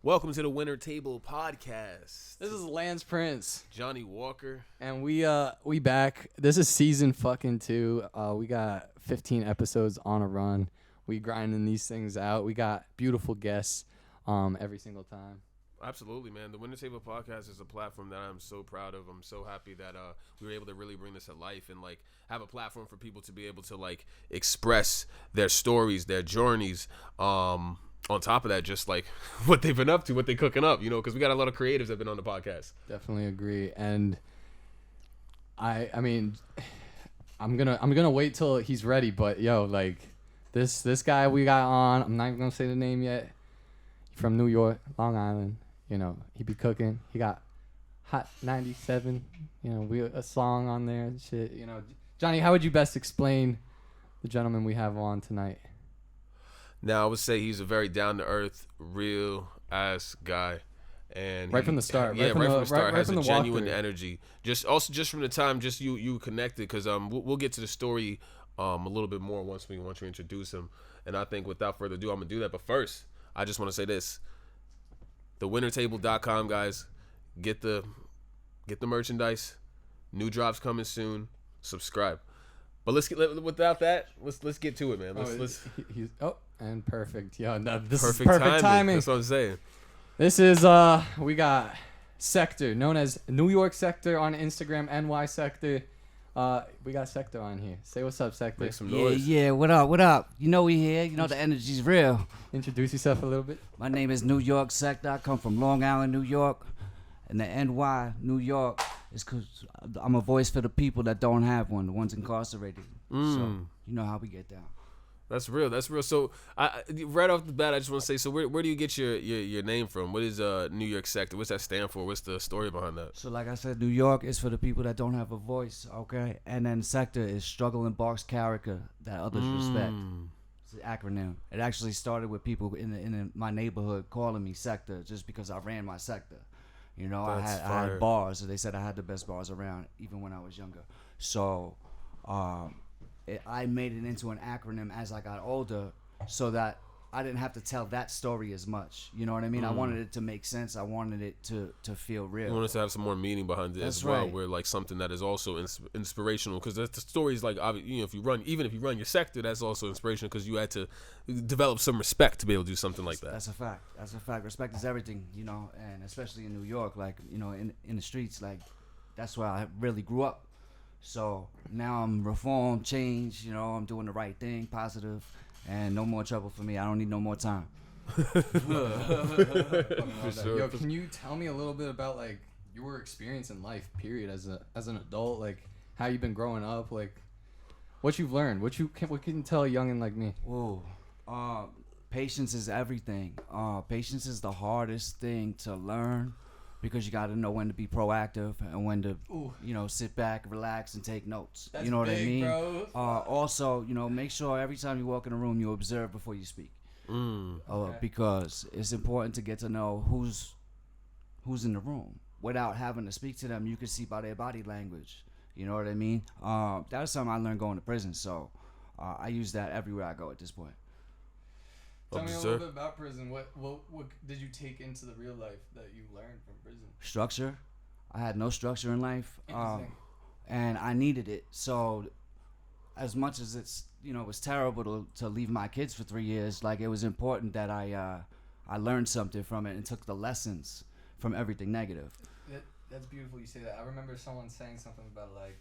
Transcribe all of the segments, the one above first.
Welcome to the Winner Table Podcast. This is Lance Prince, Johnny Walker, and we back. This is season fucking 2. We got 15 episodes on a run. We grinding these things out. We got beautiful guests every single time. Absolutely, man. The Winner Table Podcast is a platform that I'm so proud of. I'm so happy that we were able to really bring this to life and like have a platform for people to be able to like express their stories, their journeys. On top of that, just like what they've been up to, what they're cooking up, you know, because we got a lot of creatives that have been on the podcast. Definitely agree. And I mean, I'm gonna wait till he's ready. But yo, like this guy we got on, I'm not even gonna say the name yet. From New York, Long Island. You know, he be cooking. He got Hot 97. You know, a song on there and shit. You know, Johnny, how would you best explain the gentleman we have on tonight? Now, I would say he's a very down-to-earth, real-ass guy. And right from the start. Yeah, right from the start. Has a genuine walkthrough. Energy. Just from the time you connected, because we'll get to the story a little bit more once we introduce him. And I think without further ado, I'm going to do that. But first, I just want to say this. TheWinnerTable.com, guys. Get the merchandise. New drops coming soon. Subscribe. But let's get to it, man. And perfect. Yeah, no, this perfect is perfect timing. That's what I'm saying. This is we got Sector, known as New York Sector on Instagram, NYSector. We got Sector on here. Say what's up, Sector. Make some noise. Yeah, what up? You know we here. You know the energy's real. Introduce yourself a little bit. My name is NYSector. I come from Long Island, New York. And the NY, New York, is because I'm a voice for the people that don't have one, the ones incarcerated. So, you know how we get down. That's real. So, right off the bat, I just want to say, so where do you get your name from? What is New York Sector? What's that stand for? What's the story behind that? So, like I said, New York is for the people that don't have a voice, okay? And then Sector is struggle and barks character that others respect. It's an acronym. It actually started with people in my neighborhood calling me Sector just because I ran my sector. You know, I had bars. So they said I had the best bars around, even when I was younger. So, I made it into an acronym as I got older so that I didn't have to tell that story as much. You know what I mean? I wanted it to make sense. I wanted it to feel real. You want us to have some more meaning behind it. That's as well, right. Where like something that is also inspirational, because the story is like, you know, if you run your sector, that's also inspirational because you had to develop some respect to be able to do something like that. That's a fact. Respect is everything, you know, and especially in New York, like, you know, in the streets, like, that's where I really grew up. So now I'm reformed, changed, you know, I'm doing the right thing, positive, and no more trouble for me. I don't need no more time. For sure. Yo, can you tell me a little bit about like your experience in life, period, as an adult, like how you've been growing up, like what you've learned, what can you tell a youngin' like me? Whoa. Patience is everything. Patience is the hardest thing to learn because you got to know when to be proactive and when to, you know, sit back, relax, and take notes. That's you know big, what I mean? bro. Also, you know, make sure every time you walk in a room, you observe before you speak. Okay. Because it's important to get to know who's in the room. Without having to speak to them, you can see by their body language. You know what I mean? That was something I learned going to prison, so I use that everywhere I go at this point. Tell me a little bit about prison. What did you take into the real life that you learned from prison? Structure. I had no structure in life, Interesting. and I needed it. So, as much as it's, you know, it was terrible to leave my kids for 3 years, like, it was important that I learned something from it and took the lessons from everything negative. That's beautiful you say that. I remember someone saying something about, like,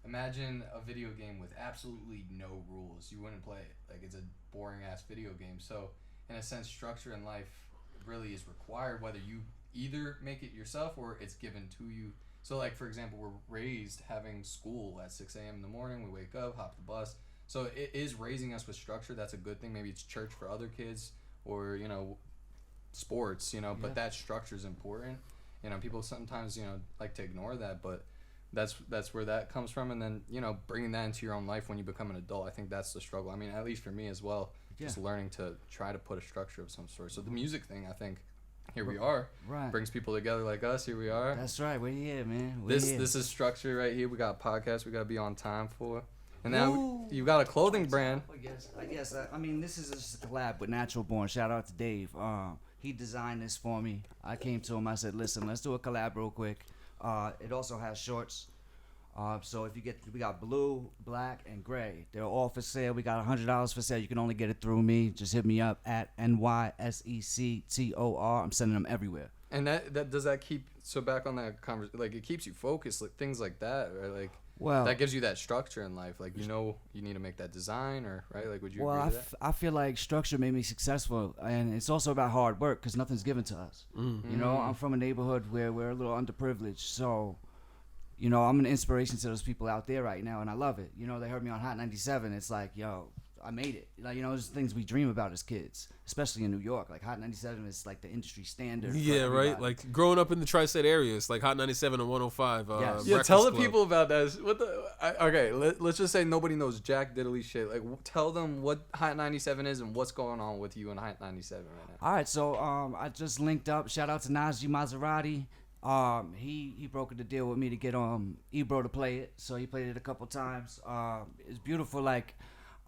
imagine a video game with absolutely no rules. You wouldn't play it. Like, it's a boring-ass video game. So, in a sense, structure in life really is required, whether you either make it yourself or it's given to you. So, like, for example, we're raised having school at 6 a.m. in the morning. We wake up, hop the bus. So, it is raising us with structure. That's a good thing. Maybe it's church for other kids or, you know, sports, you know. But that structure is important. You know, people sometimes, you know, like to ignore that, but that's where that comes from. And then, you know, bringing that into your own life when you become an adult, I think that's the struggle. I mean, at least for me as well, just learning to try to put a structure of some sort. So the music thing, I think, here we are, brings people together like us. Here we are. That's right. We're here, man. This is structure right here. We got podcasts we got to be on time for. And now you got a clothing brand. I guess. I mean, this is just a collab with Natural Born. Shout out to Dave. He designed this for me. I came to him. I said, "Listen, let's do a collab real quick." It also has shorts. So if we got blue, black, and gray. They're all for sale. We got $100 for sale. You can only get it through me. Just hit me up at NYSector. I'm sending them everywhere. And that does that keep back on that conversation? Like, it keeps you focused, like things like that, right? Like, well, that gives you that structure in life. Like, you need to make that design, or right? Like, would you agree with that? I feel like structure made me successful, and it's also about hard work because nothing's given to us. Mm. You know, I'm from a neighborhood where we're a little underprivileged, so you know, I'm an inspiration to those people out there right now, and I love it. You know, they heard me on Hot 97. It's like, yo, I made it. Like, you know, there's things we dream about as kids, especially in New York. Like, Hot 97 is like the industry standard. Yeah, right. Like, growing up in the tri-state area, it's like Hot 97 and 105. Yes. Yeah, tell the Club. people about that. Okay, let's just say nobody knows jack diddly shit. Like, tell them what Hot 97 is and what's going on with you in Hot 97 right now. All right, so I just linked up. Shout out to Najee Maserati. He brokered the deal with me to get Ebro to play it. So he played it a couple times. It's beautiful. Like,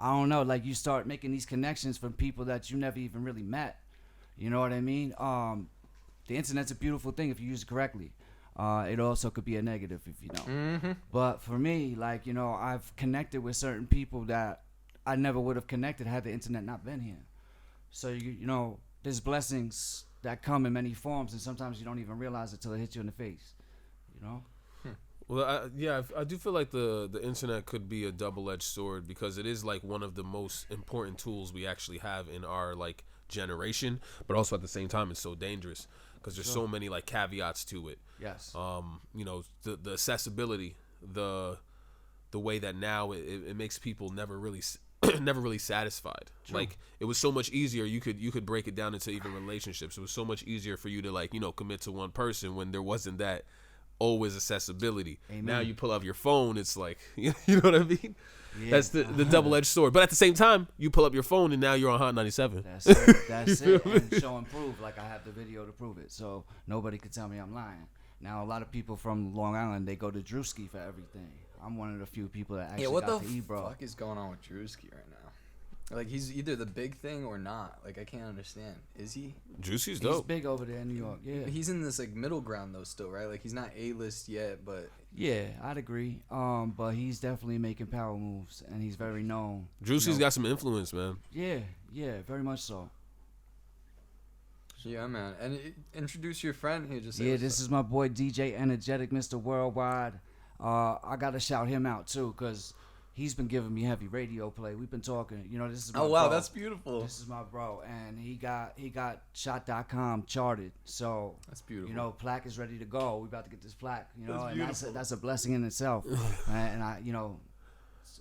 I don't know, like you start making these connections from people that you never even really met. You know what I mean? The internet's a beautiful thing if you use it correctly. It also could be a negative if you don't. Mm-hmm. But for me, like, you know, I've connected with certain people that I never would have connected had the internet not been here. So, you know, there's blessings that come in many forms, and sometimes you don't even realize it till it hits you in the face, you know? Well, I do feel like the internet could be a double-edged sword because it is like one of the most important tools we actually have in our like generation, but also at the same time it's so dangerous because there's so many like caveats to it. Yes. You know, the accessibility, the way that now it makes people never really satisfied. True. Like, it was so much easier. You could break it down into even relationships. It was so much easier for you to, like, you know, commit to one person when there wasn't that always accessibility. Amen. Now you pull up your phone, it's like, you know what I mean? Yeah. That's the double-edged sword. But at the same time, you pull up your phone and now you're on Hot 97. That's it. That's it. And show and prove. Like, I have the video to prove it. So nobody could tell me I'm lying. Now, a lot of people from Long Island, they go to Drewski for everything. I'm one of the few people that actually got to Ebro. What the fuck is going on with Drewski right now? Like, he's either the big thing or not. Like, I can't understand. Is he? Juicy's dope. He's big over there in New York. Yeah. He's in this like middle ground though, still, right? Like, he's not A-list yet, but Yeah, I'd agree. But he's definitely making power moves, and he's very known. Juicy's got some influence, man. Yeah, very much so. yeah, man. And introduce your friend here. Just This is my boy DJ Energetic, Mr. Worldwide. I gotta shout him out too, cause he's been giving me heavy radio play. We've been talking. You know, this is my bro. That's beautiful. This is my bro, and he got shot.com charted. So That's beautiful. You know, plaque is ready to go. We about to get this plaque. You know, That's and that's a blessing in itself. And I, you know,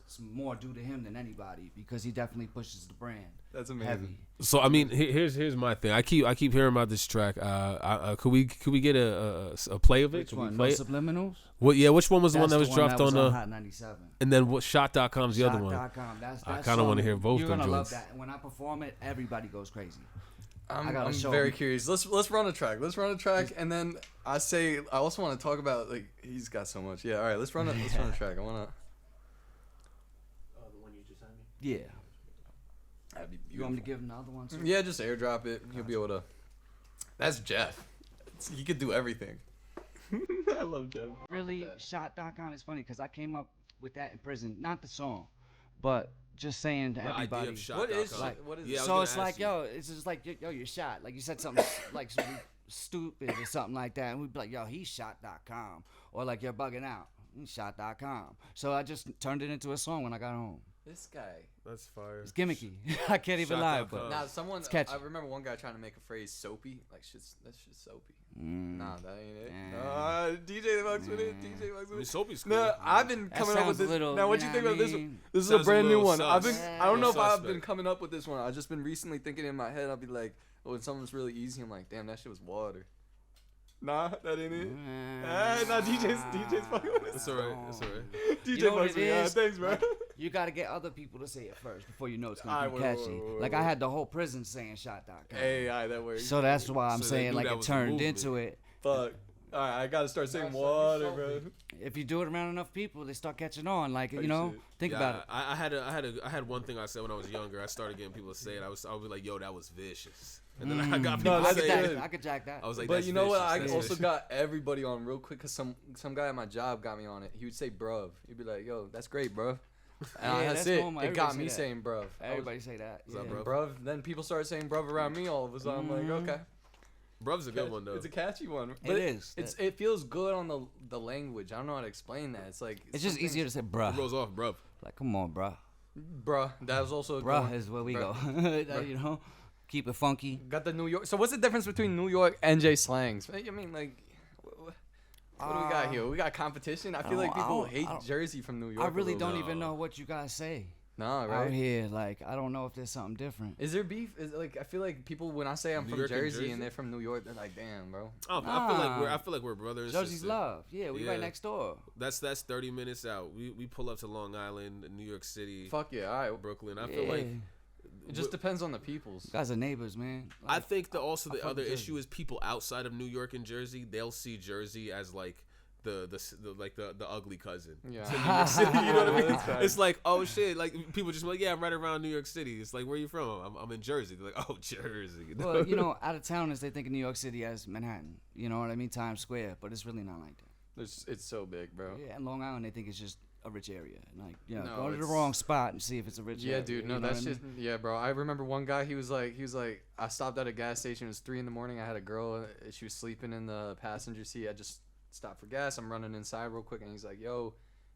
it's more due to him than anybody because he definitely pushes the brand. That's amazing. Heavy. So I mean, here's my thing. I keep hearing about this track. Could we get a play of it? Which Could one? we play No it? Subliminals? Well, yeah. Which one was the one That's that was dropped on Hot 97. And then what? Shot.com's the other one. Shot.com. That's I kind of want to hear both You're them gonna joints. love that. When I perform it, everybody goes crazy. I'm show very him. curious. Let's run a track. And then I also want to talk about, like, he's got so much. Yeah, all right. Let's run a track. I want to. Oh, the one you just sent me. Yeah. That'd be You beautiful. want me to give him another one too? Yeah, just airdrop it. He'll be able to. That's Jeff. He could do everything. I love Jeff. Really, Shot.com is funny because I came up with that in prison. Not the song, but just saying to The idea everybody. of Shot.com. What is Like, what is Yeah, I was So gonna it's ask like, you. yo, it's just like, yo, you're shot. Like you said something like stupid or something like that. And we'd be like, yo, he's Shot.com. Or like, you're bugging out. He's Shot.com. So I just turned it into a song when I got home. this guy? That's fire. It's gimmicky. I can't even lie, but Shot.com. Nah, someone. It's catchy. I remember one guy trying to make a phrase soapy. Like, that's shit soapy. Mm. Nah, that ain't it. Nah. DJ fucks with it. DJ fucks I with mean, it. Soapy's cool. No, I've been That coming up with sounds a this. little, Now, what you you know think what about I this one? mean? This is Sounds a a brand new little one. I sus. don't know if I've Suspect. been coming up with this one. I've just been recently thinking in my head. I'll be like, oh, when something's really easy, I'm like, damn, that shit was water. Nah, that ain't it. Nah, DJ's fucking with That's it. alright. That's alright. DJ You know what fucks it with it. is? Thanks, bro. Like, you gotta get other people to say it first before you know it's gonna Alright, be wait, catchy. wait, Like I had the whole prison saying Shot.com. Hey, that works. So that's why I'm So they saying knew like that it was the turned movement. into it. Fuck. All right, I gotta start saying No, water, son, bro. If you do it around enough people, they start catching on. Like, Oh, you know, shit. think Yeah, about it. I had one thing I said when I was younger. I started getting people to say it. I was like, yo, that was vicious. And then I got people No, to that's say good. it. I could jack that. I was like, But that's you know what? I vicious, that's also vicious. got everybody on real quick because some guy at my job got me on it. He would say bruv. He'd be like, yo, that's great, bruv. And Yeah, that's that's it. normal. It got Everybody me say that. saying bruv. I was- Everybody say that. What's up, yeah. bro? bruv. Then people started saying bruv around me all of a sudden. I'm like, okay. Bruv's a good one though. It's a catchy one. It But is. It feels good on the language. I don't know how to explain that. It's like It's just easier to say It bruh. rolls off, bruv. Like, come on, bruh. bruh. That was also a good Bruh one. is where we Bruh. go. You know, keep it funky. Got the New York. So what's the difference between New York and J slangs? I mean, like, what do we got here? We got competition. I feel like people hate Jersey from New York. I a really little don't bit. even know what you guys say No, out right? here. Like, I don't know if there's something different. Is there beef? Is like I feel like people when I say I'm New from York and Jersey Jersey? and they're from New York, they're like, damn, bro. I feel like we're brother and Jersey's sister. love. Yeah, we right Yeah. next door. That's 30 minutes out. We pull up to Long Island, New York City, Fuck yeah, all right. Brooklyn. I Yeah. feel like It just depends on the peoples. You guys are neighbors, man. I Like, think the also I the fuck other with Jersey. issue is people outside of New York and Jersey, they'll see Jersey as like the ugly cousin Yeah. to New York City. You know what I mean? That's right. It's like, oh shit, like people just be like, yeah, I'm right around New York City. It's like, where you from? I'm in Jersey. They're like, oh, Jersey. You know? well, you know, out of towners, they think of New York City as Manhattan. You know what I mean? Times Square, but it's really not like that. It's so big, bro. Yeah, and Long Island, they think it's just a rich area. Like, you know, No, go to the it's- wrong spot and see if it's a rich area. Yeah, dude. you No, know that's what I just mean? yeah, bro. I remember one guy. He was like, I stopped at a gas station. It was 3 a.m. I had a girl. She was sleeping in the passenger seat. I just stopped for gas. I'm running inside real quick, and he's like, yo,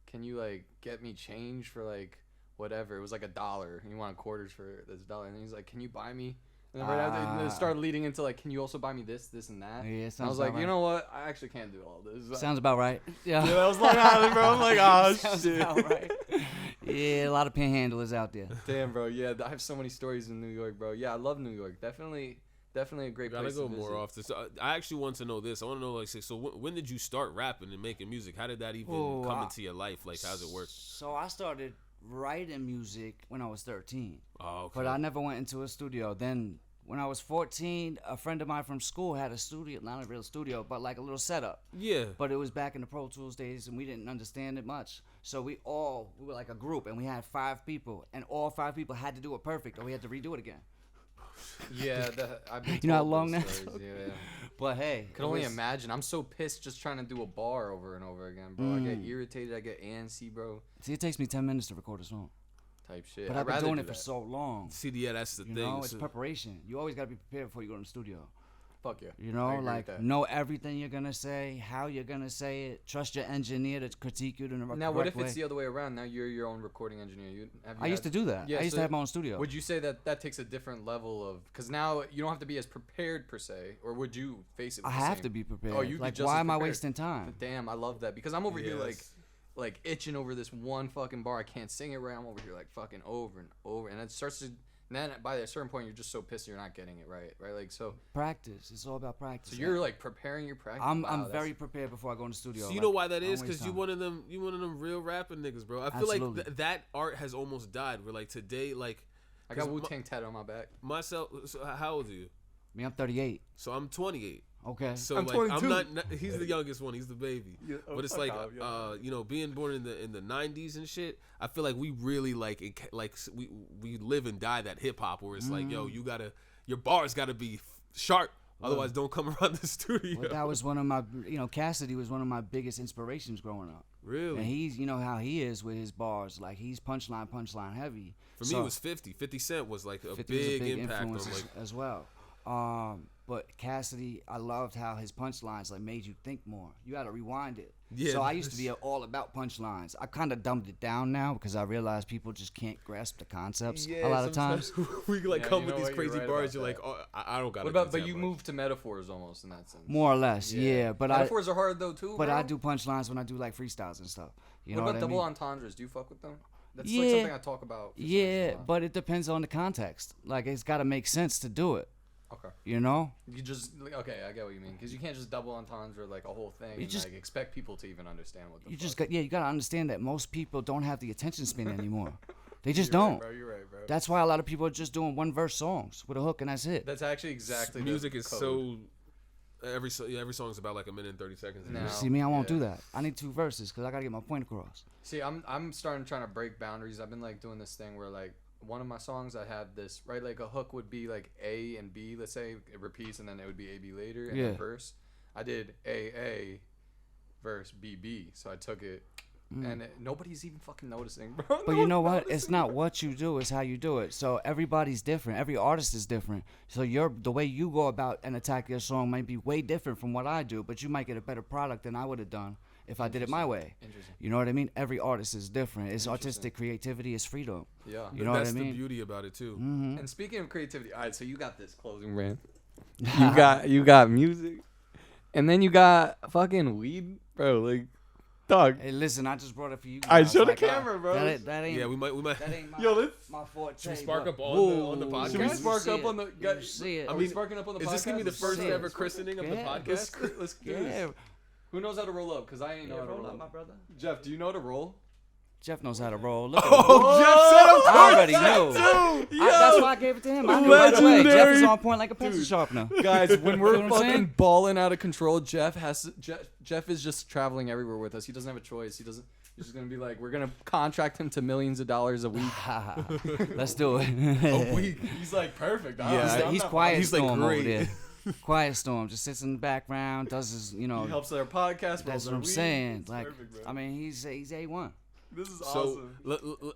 can you like get me change for like whatever? It was like $1. He wanted quarters for this $1, and he's like, can you buy me? And then right after, it started leading into like, can you also buy me this, this, and that? Yeah, it And I sounds was like, about you right. know what? I actually can't do all this. Sounds about right. Yeah. Yeah, that was Long Island, bro. I'm like, oh Sounds shit. about right. Yeah, a lot of panhandlers out there. Damn, bro. Yeah, I have so many stories in New York, bro. Yeah, I love New York. Definitely a great Gotta place go to visit. more often. So I actually want to know this. I want to know, like, so when did you start rapping and making music? How did that even Oh, come into your life? Like, how's it work? So I started writing music when I was 13, Oh, okay. but I never went into a studio. Then when I was 14, a friend of mine from school had a studio, not a real studio, but like a little setup. Yeah. But it was back in the Pro Tools days, and we didn't understand it much. So we were like a group, and we had 5 people, and all 5 people had to do it perfect, or we had to redo it again. Yeah, I've been You know how told long those that stories. took? Yeah. But hey, Could it only was- imagine. I'm so pissed just trying to do a bar over and over again, bro. I get irritated. I get antsy, bro. See, it takes me 10 minutes to record a song, Type shit. but I'd I've been rather doing do it for that. so long. See, yeah, that's the You thing. know, it's So- preparation. You always got to be prepared before you go to the studio. Fuck yeah. You I know, agree with like that. know everything you're gonna say, how you're gonna say it. Trust your engineer to critique you in the correct way. Now, what if it's the other way around? Now you're your own recording engineer. I used to do that. Yeah, I used so to have my own studio. Would you say that takes a different level of? Because now you don't have to be as prepared per se, or would you face it? I with the have same- to be prepared. Oh, you could like, just why as am I prepared. wasting time? Damn, I love that because I'm over here Yes. like itching over this one fucking bar. I can't sing it right. I'm over here like fucking over and over, and it starts to. Then by a certain point, you're just so pissed you're not getting it right, right? Like Practice. It's all about practice. so you're like preparing your practice. I'm Wow, that's- very prepared before I go in the studio. So you like, know why that I don't is? waste Because you time. one of them real rapping niggas, bro. I feel like Absolutely. that art has almost died. Where like today, like I got 'cause Wu Tang tattoo on my back. myself. So how old are you? Me, I'm 38. So I'm 28. Okay. So I'm like 22. I'm not. He's the youngest one. He's the baby. Yeah, oh, But it's fuck like off, yeah. you know, being born in the 90s and shit. I feel like we really like we live and die that hip hop where it's like, yo, you gotta your bars gotta be sharp. Otherwise, don't come around the studio. Well, that was one of my, Cassidy was one of my biggest inspirations growing up. Really? And he's, you know how he is with his bars. Like, he's punchline heavy. For me, it was 50. 50 Cent was like a 50 was big impact on influence like. as well. But Cassidy, I loved how his punchlines like made you think more. You had to rewind it. Yeah, So I used to be all about punchlines. I kind of dumbed it down now because I realize people just can't grasp the concepts a lot of times. we like Yeah, come you with know these what, you're crazy right bars. about You're like, that. oh, I don't got. What about? But you moved to metaphors almost in that sense. More or less, yeah. But metaphors are hard though too. but bro. I do punchlines when I do like freestyles and stuff. You know What what about I mean? double entendres? Do you fuck with them? That's Yeah. like something I talk about. for some Yeah, reason a lot. but it depends on the context. Like, it's got to make sense to do it. Okay. You know? You just okay, I get what you mean because you can't just double entendre like a whole thing You and just- like expect people to even understand what the You fuck. just got you got to understand that most people don't have the attention span anymore. They just You're right, don't. bro. You're right, bro. That's why a lot of people are just doing one verse songs with a hook and that's it. That's actually exactly music the is code. so Every song's about like a minute and 30 seconds. No. See me, I won't Yeah. do that. I need 2 verses because I gotta get my point across. See, I'm starting trying to break boundaries. I've been like doing this thing where like one of my songs I had this right, like a hook would be like A and B. Let's say it repeats and then it would be A B later and Yeah. then verse. I did A verse B B. So I took it. And nobody's even fucking noticing, bro. But you know what? It's not what you do, it's how you do it. So everybody's different. Every artist is different. So the way you go about and attack your song might be way different from what I do, but you might get a better product than I would have done if I did it my way. Interesting. You know what I mean? Every artist is different. It's artistic creativity, it's freedom. Yeah. You know what I That's mean? the beauty about it too. And speaking of creativity, all right, so you got this closing rant. You got music, and then you got fucking weed, bro. Like, dog. Hey, listen, I just brought it for you. I guys. show the Like, camera, bro. That ain't. Yeah, we might. That ain't my, Yo, let's. my forte. Should we spark but- up on the Whoa, podcast? Should we you spark see up it. on the? You see it. Are we sparking up on the podcast? Is this gonna be the first Yeah. ever christening of the Yeah. podcast? Let's do Yeah. this. Who knows how to roll up? Cause I ain't know how to roll up. my brother. Jeff, do you know how to roll? Jeff knows how to roll. Look at him. Oh, I already knew. That's why I gave it to him. I knew right away. Jeff Legendary. is on point like a pencil sharpener. Guys, when we're You know what I'm fucking saying? balling out of control, Jeff is just traveling everywhere with us. He doesn't have a choice. He's just gonna be like, we're gonna contract him to millions of dollars a week. Let's do it. a week. He's like perfect. Yeah. He's quiet He's, like, storm over great. there. Quiet storm, just sits in the background, does his, He helps their podcast. That's rolls what their I'm weed. saying. It's Like, perfect, bro. I mean, he's A1. This is So, awesome.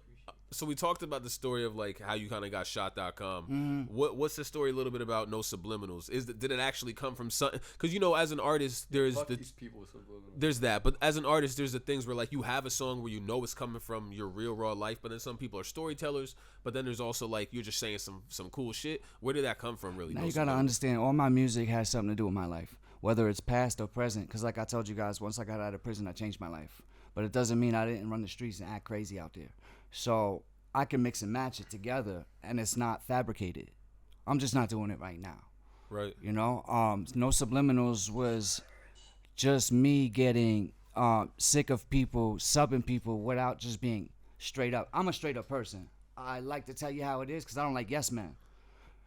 so we talked about the story of like how you kind of got shot.com. Mm-hmm. What's the story a little bit about No Subliminals? Did it actually come from something? Because as an artist, Fuck these people with subliminal. there's that, but as an artist, there's the things where like you have a song where you know it's coming from your real raw life, but then some people are storytellers, but then there's also like you're just saying some cool shit. Where did that come from, really? Now No you gotta Subliminals? understand, all my music has something to do with my life, whether it's past or present. Because like I told you guys, once I got out of prison, I changed my life. But it doesn't mean I didn't run the streets and act crazy out there. So I can mix and match it together, and it's not fabricated. I'm just not doing it right now. Right. You know, No Subliminals was just me getting sick of people subbing people without just being straight up. I'm a straight up person. I like to tell you how it is because I don't like yes men.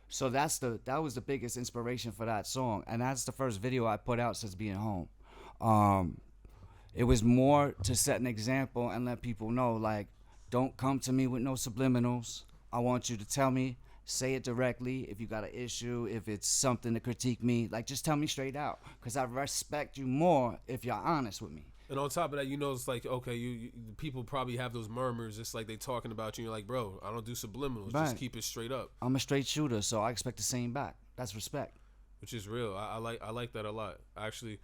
So that was the biggest inspiration for that song, and that's the first video I put out since being home. It was more to set an example and let people know, like, don't come to me with no subliminals. I want you to tell me, say it directly. If you got an issue, if it's something to critique me, like, just tell me straight out, because I respect you more if you're honest with me. And on top of that, it's like, okay, you people probably have those murmurs. It's like they talking about you. And you're like, bro, I don't do subliminals. Just Right. keep it straight up, I'm a straight shooter, so I expect the same back. That's respect. which is real. I like that a lot. Actually,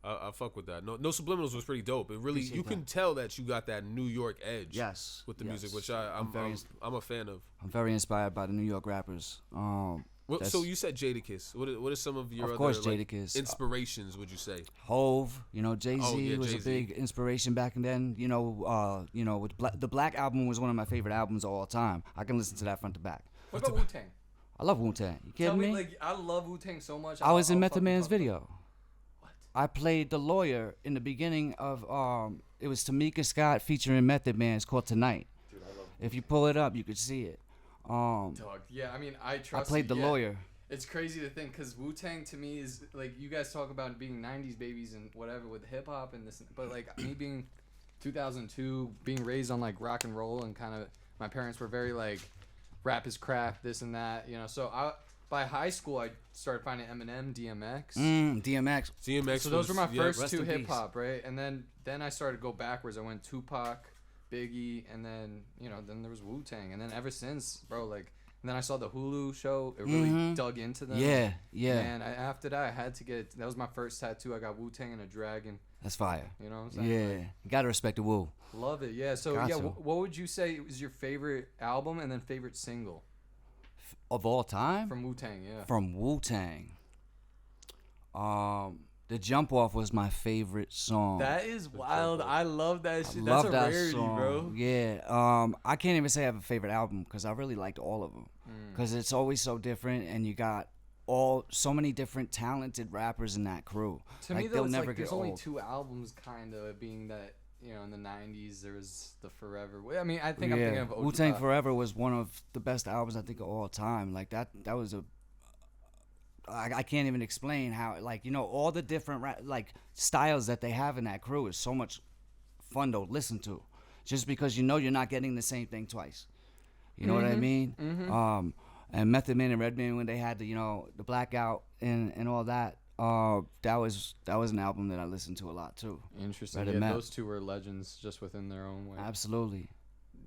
I fuck with that. No Subliminals was pretty dope. It really, Appreciate you can tell that you got that New York edge. Yes. With the yes. music, which I'm a fan of. I'm very inspired by the New York rappers. So you said Jadakiss. What are some of your Of other course, like, Jadakiss. inspirations? Would you say? Hove, Jay-Z Oh, yeah, was Jay-Z. a big inspiration back then. With the Black album was one of my favorite albums of all time. I can listen to that front to back. What about Wu Tang? I love Wu-Tang. You Tell kidding me, me? like, I love Wu Tang so much. I was in I'll Method fucking Man's fuck with video. What? I played the lawyer in the beginning of it was Tamika Scott featuring Method Man. It's called Tonight. Dude, I love. If you pull it up, you could see it. Dog. Yeah, I mean, I I trust. played the you. Yeah. lawyer. It's crazy to think because Wu Tang to me is like you guys talk about being '90s babies and whatever with hip hop and this, but like me being 2002, being raised on like rock and roll and kind of my parents were very like rap is craft, this and that, So by high school I started finding Eminem, DMX. DMX. DMX. So those were my first rest two in peace. hip hop, right? And then I started to go backwards. I went Tupac, Biggie, and then then there was Wu Tang, and then ever since, bro, like. And then I saw the Hulu show. It really dug into them. Yeah. And after that, I had to get. That was my first tattoo. I got Wu Tang and a dragon. That's fire. You know what I'm saying? Yeah. Like, You gotta respect the Wu. love it. Yeah. So Got yeah, to. what would you say was your favorite album and then favorite single Of all time? from Wu Tang? Yeah. From Wu-Tang. The Jump Off was my favorite song. That is wild. I love that shit. Love That's a that rarity, song. bro. Yeah. I can't even say I have a favorite album because I really liked all of them. Because it's always so different, and you got so many different talented rappers in that crew. To like, me, though, they'll it's never like get there's only old. 2 albums, kind of being that in the '90s there was the Forever. I mean, I think I'm thinking of Wu-Tang Forever was one of the best albums I think of all time. Like that was a I can't even explain how, like, you know, all the different like styles that they have in that crew is so much fun to listen to, just because you know you're not getting the same thing twice. You know what I mean? And Method Man and Redman, when they had the, you know, the Blackout and all that, that was an album that I listened to a lot too. Interesting. Red Yeah, and those two were legends just within their own way. Absolutely.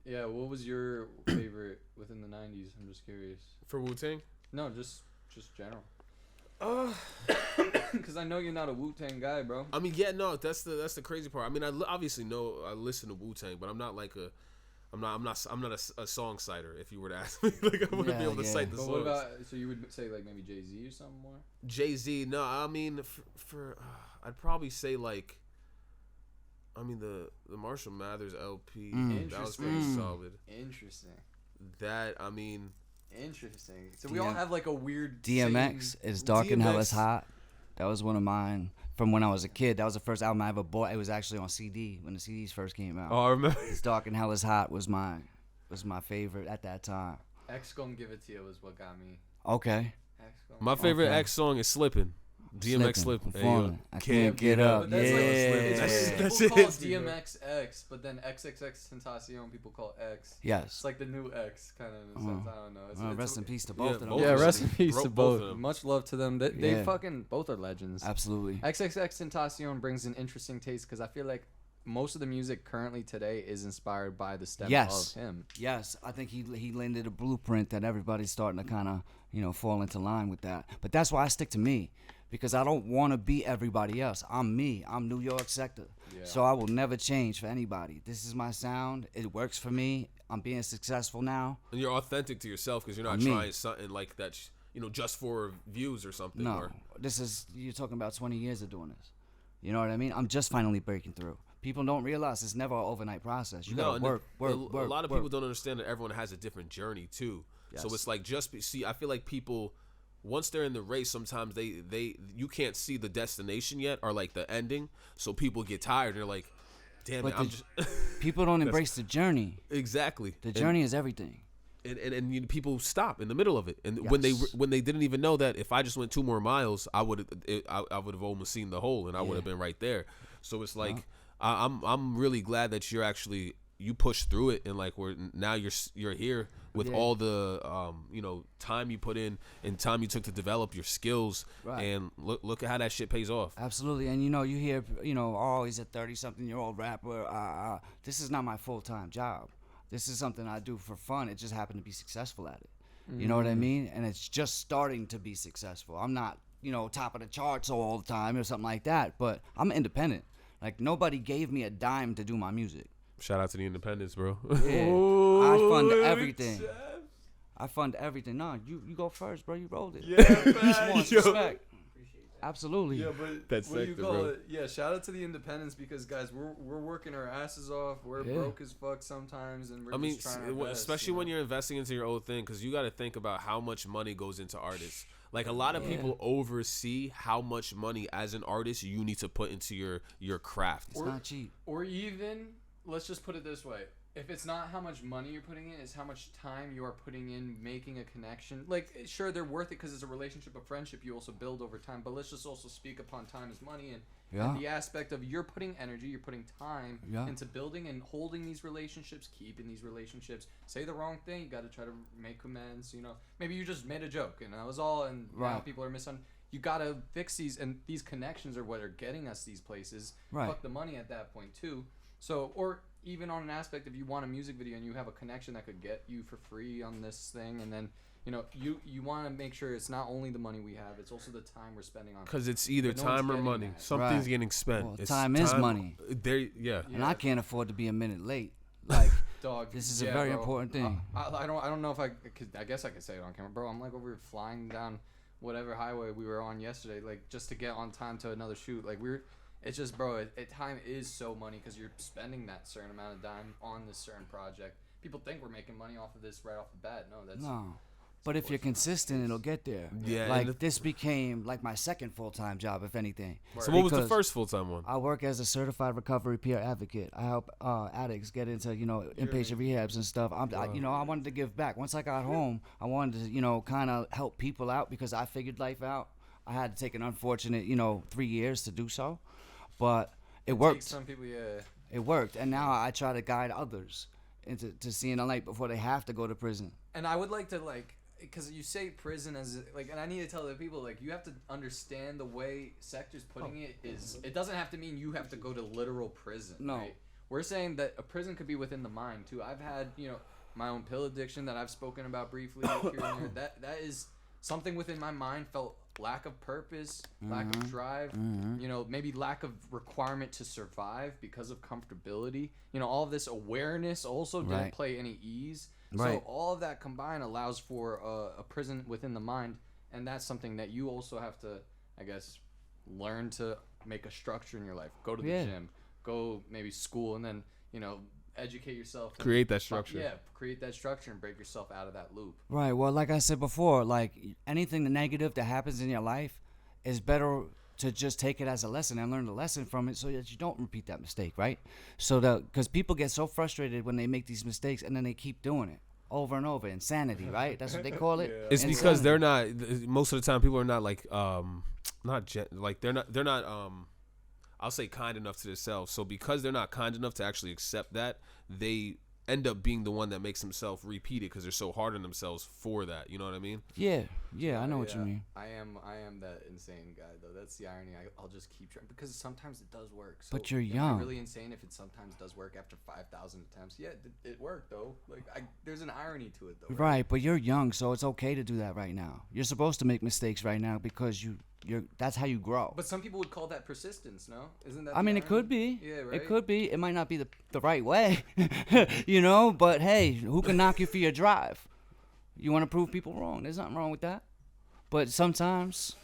Yeah, what was your favorite within the 90s? I'm just curious. For Wu-Tang? No, just general. Because I know you're not a Wu-Tang guy, bro. I mean, yeah, no, that's the crazy part. I mean, obviously know I listen to Wu-Tang, but I'm not like I'm not a song citer. If you were to ask me, like I wouldn't be able to cite the songs. But what about? So you would say like maybe Jay-Z or something more? Jay-Z? No, I mean for I'd probably say like, I mean the Marshall Mathers LP, that was pretty solid. Interesting. That, I mean. Interesting. So we all have like a weird DMX is Dark and Hell is Hot. That was one of mine from when I was a kid. That was the first album I ever bought. It was actually on CD when the CDs first came out. Oh, I remember. It's Dark and Hell is Hot was my favorite at that time. X Gon' Give It To You was what got me. Okay. My favorite X song is Slippin'. DMX Slippin'. Hey, I can't get up. That's people call DMX X, but then XXX Tentacion people call X. Yes. It's like the new X, kind of in a sense. I don't know. Rest in peace to both of them. Yeah, rest in peace to both both. of them. Much love to them. They fucking both are legends. Absolutely. XXX Tentacion brings an interesting taste because I feel like most of the music currently today is inspired by the stem of him. Yes, I think he landed a blueprint that everybody's starting to kind of, you know, fall into line with that. But that's why I stick to me, because I don't want to be everybody else. I'm me. I'm NYSector. Yeah. So I will never change for anybody. This is my sound. It works for me. I'm being successful now. And you're authentic to yourself because you're not trying something like that, you know, just for views or something. No, you're talking about 20 years of doing this. You know what I mean? I'm just finally breaking through. People don't realize it's never an overnight process. You gotta work. A lot of people don't understand that everyone has a different journey too. Yes. So it's like I feel like people, once they're in the race, sometimes you can't see the destination yet or like the ending. So people get tired. They're like, damn it, I'm just. People don't embrace the journey. Exactly. The journey is everything. And people stop in the middle of it. And when they didn't even know that if I just went 2 more miles, I would have almost seen the hole and I would have been right there. So it's like. I'm really glad that you pushed through it and like you're here with all the you know, time you put in and time you took to develop your skills, and look at how that shit pays off. Absolutely. And you know, you hear, you know, oh, he's a 30-something-year-old rapper. This is not my full-time job. This is something I do for fun. It just happened to be successful at it. You know what I mean? And it's just starting to be successful. I'm not, you know, top of the charts all the time or something like that, but I'm independent. Like, nobody gave me a dime to do my music. Shout out to the independents, bro. Yeah. I fund everything. I fund everything. No, you go first, bro. You rolled it. Yeah, man. Respect. Absolutely. Yeah, but that's what do you call bro. it? Yeah, shout out to the independents because, guys, we're working our asses off. We're broke as fuck sometimes, and we're just trying our best, especially when you're investing into your own thing, because you got to think about how much money goes into artists. Like, a lot of people oversee how much money as an artist you need to put into your craft. It's not cheap. Or even, let's just put it this way. If it's not how much money you're putting in, it's how much time you are putting in making a connection. Like, sure, they're worth it because it's a relationship of friendship you also build over time. But let's just also speak upon time as money and the aspect of you're putting energy, you're putting time into building and holding these relationships, keeping these relationships. Say the wrong thing, you got to try to make amends. You know, maybe you just made a joke and that was all, and now people are you got to fix these, and these connections are what are getting us these places. Fuck the money at that point too. So, or even on an aspect, if you want a music video and you have a connection that could get you for free on this thing, and then, you know, you want to make sure it's not only the money we have, it's also the time we're spending on it. Because it's either time or money. Something's getting spent. Well, time is money. And I can't afford to be a minute late. Like, dog, this is a very important thing. I don't know if I could. I guess I could say it on camera, bro. I'm like over here flying down whatever highway we were on yesterday, like just to get on time to another shoot. Like it's just, bro, time is so money because you're spending that certain amount of time on this certain project. People think we're making money off of this right off the bat. No, But if you're consistent, it'll get there. Yeah, Like this became like my second full-time job, if anything. So what was the Because first full-time one? I work as a certified recovery peer advocate. I help addicts get into inpatient rehabs and stuff. I wanted to give back. Once I got home, I wanted to kind of help people out because I figured life out. I had to take an unfortunate 3 years to do so, but it worked. Some people, yeah. It worked, and now I try to guide others into seeing the light before they have to go to prison. And I would like to because you say prison as and I need to tell the people you have to understand the way Sector's putting it is it doesn't have to mean you have to go to literal prison. No. Right? We're saying that a prison could be within the mind too. I've had my own pill addiction that I've spoken about briefly here and there. That is something within my mind felt lack of purpose, lack of drive, maybe lack of requirement to survive because of comfortability. All of this awareness also didn't play any ease. Right. So all of that combined allows for a prison within the mind, and that's something that you also have to, I guess, learn to make a structure in your life. Go to the gym, go maybe school, and then educate yourself. Create that structure. Yeah, create that structure and break yourself out of that loop. Right. Well, like I said before, anything negative that happens in your life is better to just take it as a lesson and learn the lesson from it so that you don't repeat that mistake, right? So because people get so frustrated when they make these mistakes and then they keep doing it over and over. Insanity, right? That's what they call it. It's Insanity. because they're not. Most of the time, people are not they're not. I'll say kind enough to themselves. So because they're not kind enough to actually accept that, they end up being the one that makes themselves repeat it because they're so hard on themselves for that. You know what I mean? Yeah, I know what you mean. I am that insane guy though. That's the irony. I'll just keep trying because sometimes it does work. So but you're am I young. really insane if it sometimes does work after 5,000 attempts? Yeah, it worked though. There's an irony to it though. Right, but you're young, so it's okay to do that right now. You're supposed to make mistakes right now because you're that's how you grow. But some people would call that persistence, no? Isn't that? I mean, it could be. Yeah, right. It could be. It might not be the right way, But hey, who can knock you for your drive? You want to prove people wrong? There's nothing wrong with that. But sometimes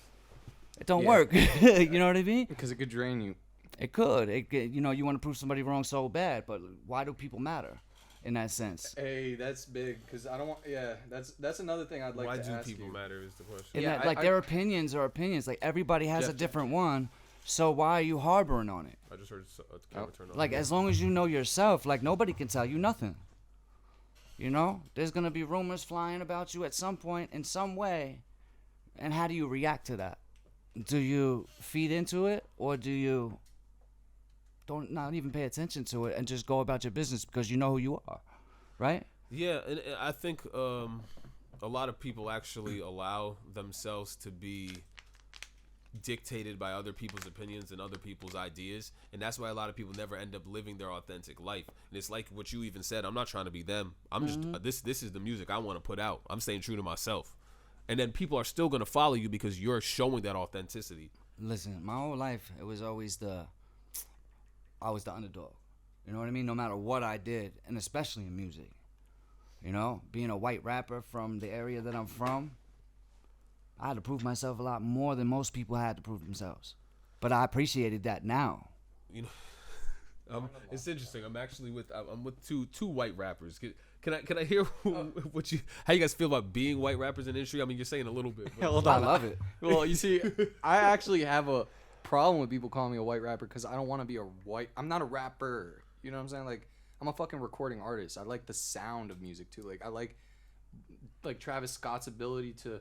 it don't work. You know what I mean? Because it could drain you. It could. You want to prove somebody wrong so bad, but why do people matter in that sense? Hey, that's big because I don't want. Yeah, that's another thing I'd like Why to ask you. Why do people matter is the question. And Yeah, their opinions are opinions. Like everybody has a different one. So why are you harboring on it? I just heard the camera turn on. Like as long as you know yourself, nobody can tell you nothing. There's gonna be rumors flying about you at some point in some way, and how do you react to that? Do you feed into it, or do you not even pay attention to it and just go about your business because you know who you are, right? Yeah, and I think a lot of people actually allow themselves to be dictated by other people's opinions and other people's ideas, and that's why a lot of people never end up living their authentic life. And it's like what you even said, I'm not trying to be them. I'm just this is the music I want to put out. I'm staying true to myself, and then people are still going to follow you because you're showing that authenticity. Listen, my whole life it was always I was the underdog. You know what I mean? No matter what I did, and especially in music. Being a white rapper from the area that I'm from, I had to prove myself a lot more than most people had to prove themselves. But I appreciated that now. It's interesting. I'm actually with two white rappers. Can I hear how you guys feel about being white rappers in the industry? I mean, you're saying a little bit. Hold on. I love it. Well, you see, I actually have a problem with people calling me a white rapper because I don't want to be I'm not a rapper. You know what I'm saying? I'm a fucking recording artist. I like the sound of music too. I like Travis Scott's ability to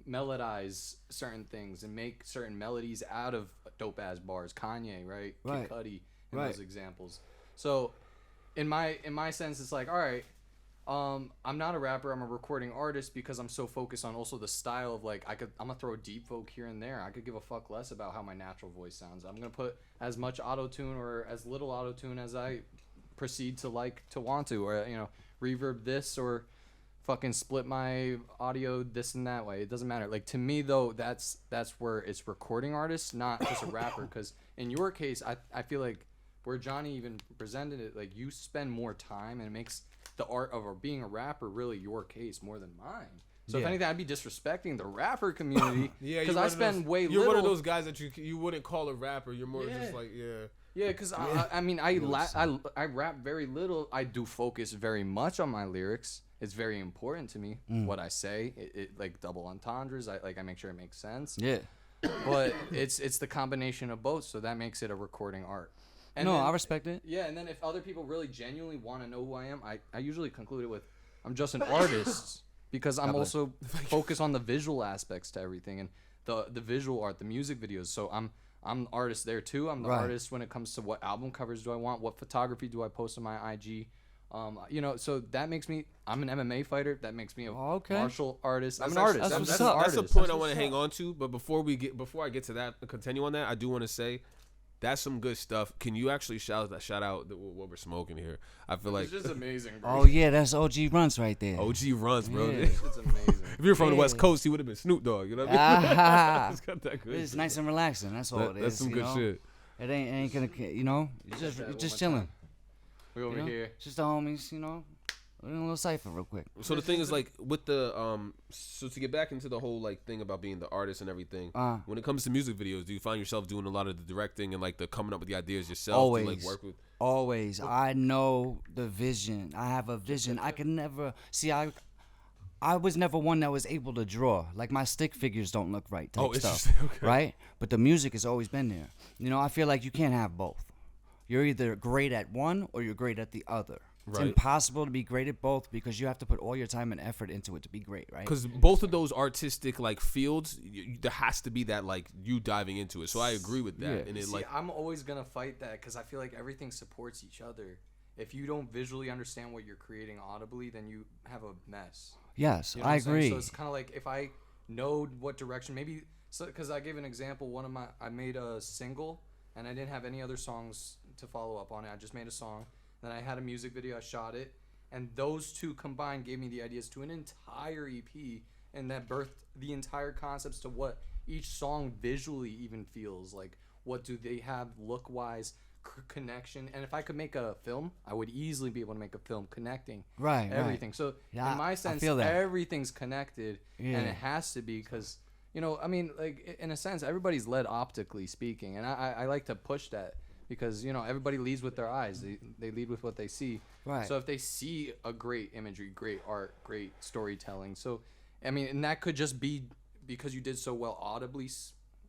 melodize certain things and make certain melodies out of dope ass bars. Kanye, right? Kid Cudi, in those examples. So, in my sense, it's all right. I'm not a rapper. I'm a recording artist because I'm so focused on also the style of I'm gonna throw a deep vocal here and there. I could give a fuck less about how my natural voice sounds. I'm gonna put as much auto-tune or as little auto-tune as I proceed to want to, or reverb this or fucking split my audio this and that way. It doesn't matter. To me though, that's where it's recording artist, not just a rapper. Because in your case, I feel like where Johnny even presented it, you spend more time and it makes the art of being a rapper really your case more than mine. So if anything, I'd be disrespecting the rapper community because I spend way little. You're one of those guys that you wouldn't call a rapper. You're more just Yeah, because I mean, I rap very little. I do focus very much on my lyrics, it's very important to me what I say. It like double entendres. I make sure it makes sense. Yeah. But it's the combination of both, so that makes it a recording art. And no, then, I respect it. Yeah, and then if other people really genuinely want to know who I am, I usually conclude it with, I'm just an artist because I'm also focused on the visual aspects to everything and the visual art, the music videos. So I'm the artist there too. I'm the artist when it comes to what album covers do I want, what photography do I post on my IG. So that makes me. I'm an MMA fighter. That makes me a martial artist. I'm an artist. That's a point I want to hang on to. But before I get to that, continue on that, I do want to say that's some good stuff. Can you actually shout out what we're smoking here? I feel like it's just amazing, bro. Oh yeah, that's OG Runs right there. OG Runs, bro. Yeah. It's amazing. If you were from the West Coast, he would have been Snoop Dogg. You know what I mean? It's got that good. It's nice and relaxing. That's all it is. That's some good shit. It ain't gonna, you're just chilling. We over here. Just the homies, we're in a little cipher real quick. So the thing is, like, with the so to get back into the whole like thing about being the artist and everything, when it comes to music videos, do you find yourself doing a lot of the directing and like the coming up with the ideas yourself? Always. To, like, work with? Always. I know the vision. I have a vision. I can never see. I was never one that was able to draw. Like my stick figures don't look right. Type stuff, okay. right? But the music has always been there. I feel like you can't have both. You're either great at one or you're great at the other. It's impossible to be great at both because you have to put all your time and effort into it to be great, right? Because both of those artistic like fields, there has to be that like you diving into it. So I agree with that. Yeah. And it See, like I'm always gonna fight that because I feel like everything supports each other. If you don't visually understand what you're creating audibly, then you have a mess. Yes, You know what I I'm saying? agree. So it's kind of like if I know what direction, maybe. So because I gave an example, I made a single and I didn't have any other songs to follow up on it. I just made a song. Then I had a music video. I shot it. And those two combined gave me the ideas to an entire EP, and that birthed the entire concepts to what each song visually even feels like. What do they have look-wise, connection? And if I could make a film, I would easily be able to make a film connecting everything. So Yeah, in my I sense, feel that. everything's connected, and it has to be because, like in a sense, everybody's led optically speaking, and I like to push that. Because, everybody leads with their eyes. They lead with what they see. Right. So if they see a great imagery, great art, great storytelling. So, and that could just be because you did so well audibly.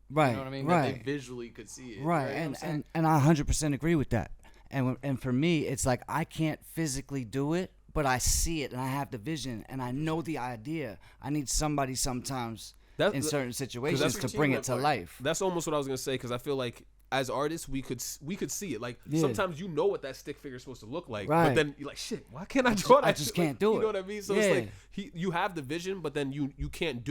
Right. You know what I mean? Right. That they visually could see it. Right. And I 100% agree with that. And for me, it's like I can't physically do it, but I see it and I have the vision and I know the idea. I need somebody sometimes in certain situations to bring it to life. That's almost what I was gonna say because I feel like as artists we could see it. Like sometimes you know what that stick figure is supposed to look like, but then you're like, shit, why can't I draw that? I just can't do it. You know what I mean? So it's like you have the vision, but then you can't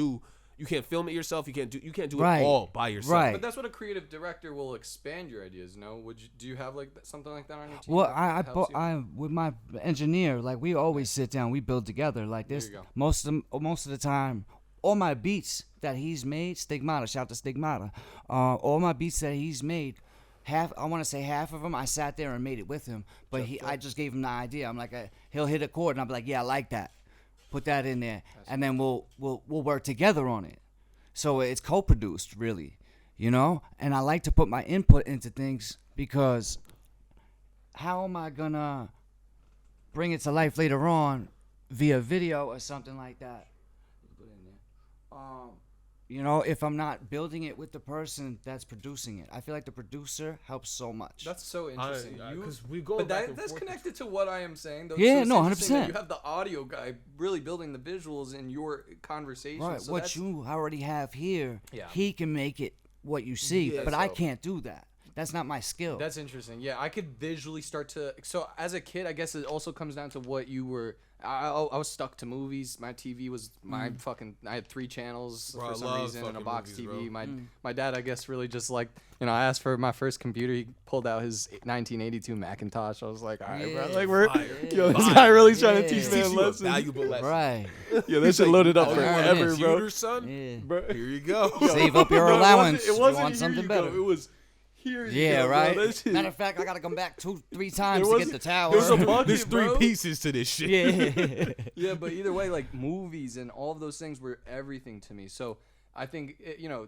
film it yourself. You can't do it all by yourself. Right. But that's what a creative director will expand your ideas. No, do you have like something like that on your team? Well, that I with my engineer, like we always sit down, we build together. Like this, most of the time, all my beats that he's made, Stigmata, shout out to Stigmata. All my beats that he's made, half of them, I sat there and made it with him. But I just gave him the idea. I'm like, he'll hit a chord, and I'm like, yeah, I like that. Put that in there, and then we'll work together on it. So it's co-produced, really, And I like to put my input into things because how am I gonna bring it to life later on via video or something like that? If I'm not building it with the person that's producing it, I feel like the producer helps so much. That's so interesting. Because we go But back and that's forth. connected to what I am saying, though. Yeah, so no, it's interesting 100%. that you have the audio guy really building the visuals in your conversation. Right. So What you already have here, Yeah. he can make it what you see, Yeah, but I so- can't do that. That's not my skill. That's interesting. Yeah, I could visually start to. So as a kid, I guess it also comes down to what you were. I was stuck to movies. My TV was my fucking. I had 3 channels Bro, I for some love reason and a fucking box movies, TV. bro. My dad, I guess, really just like I asked for my first computer. He pulled out his 1982 Macintosh. I was like, all right, bro. Yeah, Like we're fire. this Fire. guy really trying to Yeah. teach me a Teach you a lesson. valuable lesson. Right. Yeah, they should load it up Oh, you want a forever, bro. computer, son? Yeah. Bro. Here you go. Save up your No, allowance. It You wasn't want here something you better. Go. It was here. You Yeah, go, right. Bro. That shit- Matter of fact, I gotta come back 2-3 times to There get the was- tower. there was a bucket, There's 3 bro. pieces to this shit. Yeah. Yeah, but either way, like movies and all of those things were everything to me. So I think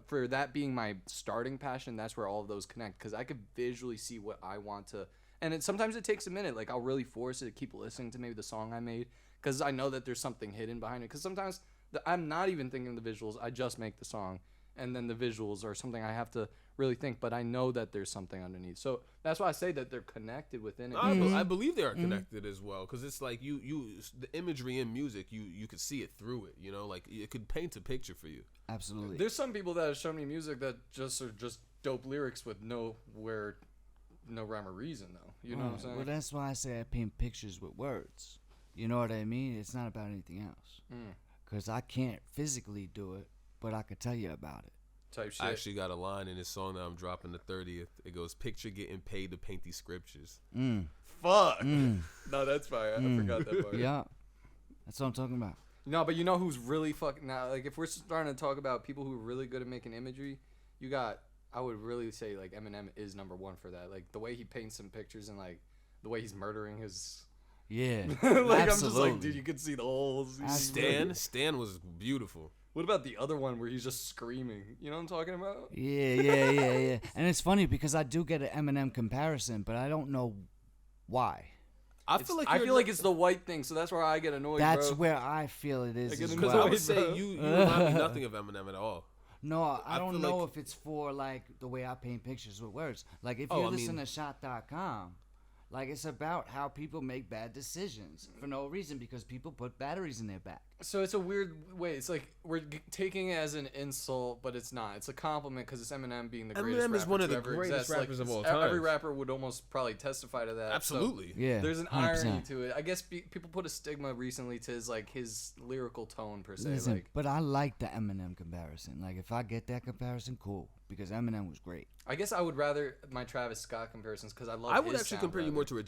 for that being my starting passion, that's where all of those connect because I could visually see what I want to. And sometimes it takes a minute. Like I'll really force it to keep listening to maybe the song I made because I know that there's something hidden behind it. Because sometimes I'm not even thinking the visuals. I just make the song, and then the visuals are something I have to really think. But I know that there's something underneath. So that's why I say that they're connected within it. I believe they are connected as well, because it's like you the imagery in music, you could see it through it. You know, like it could paint a picture for you. Absolutely. There's some people that have shown me music that just are just dope lyrics with no rhyme or reason, though. You know what I'm saying? Well, that's why I say I paint pictures with words. You know what I mean? It's not about anything else. Because I can't physically do it, but I could tell you about it. Type shit. I actually got a line in this song that I'm dropping the 30th. It goes, "Picture getting paid to paint these scriptures." Fuck. No, that's fire. I forgot that part. Yeah. That's what I'm talking about. No, but you know who's really fucking now? Like, if we're starting to talk about people who are really good at making imagery, you got. I would really say like Eminem is number one for that. Like the way he paints some pictures and like the way he's murdering his. Yeah. Like absolutely. I'm just like, dude, you can see the holes. Stan was beautiful. What about the other one where he's just screaming? You know what I'm talking about? Yeah. And it's funny because I do get an Eminem comparison, but I don't know why. I feel like it's the white thing, so that's where I get annoyed. That's bro. where I feel it is. Because Because I would say you remind me nothing of Eminem at all. No, I don't feel know like- if it's for like the way I paint pictures with words. Like if Oh, you I listen mean- to shot.com, like it's about how people make bad decisions for no reason because people put batteries in their back. So it's a weird way. It's like we're taking it as an insult, but it's not. It's a compliment because it's Eminem being the greatest Eminem is rapper one to of the ever greatest exist. rappers of all Every time. rapper would almost probably testify to that. So Absolutely. Yeah. there's an 100%. irony to it. I guess people put a stigma recently to his lyrical tone per se. Listen, Like but I like the Eminem comparison. Like if I get that comparison, cool, because Eminem was great. I guess I would rather my Travis Scott comparisons because I love. I would his actually sound compare you better. more to a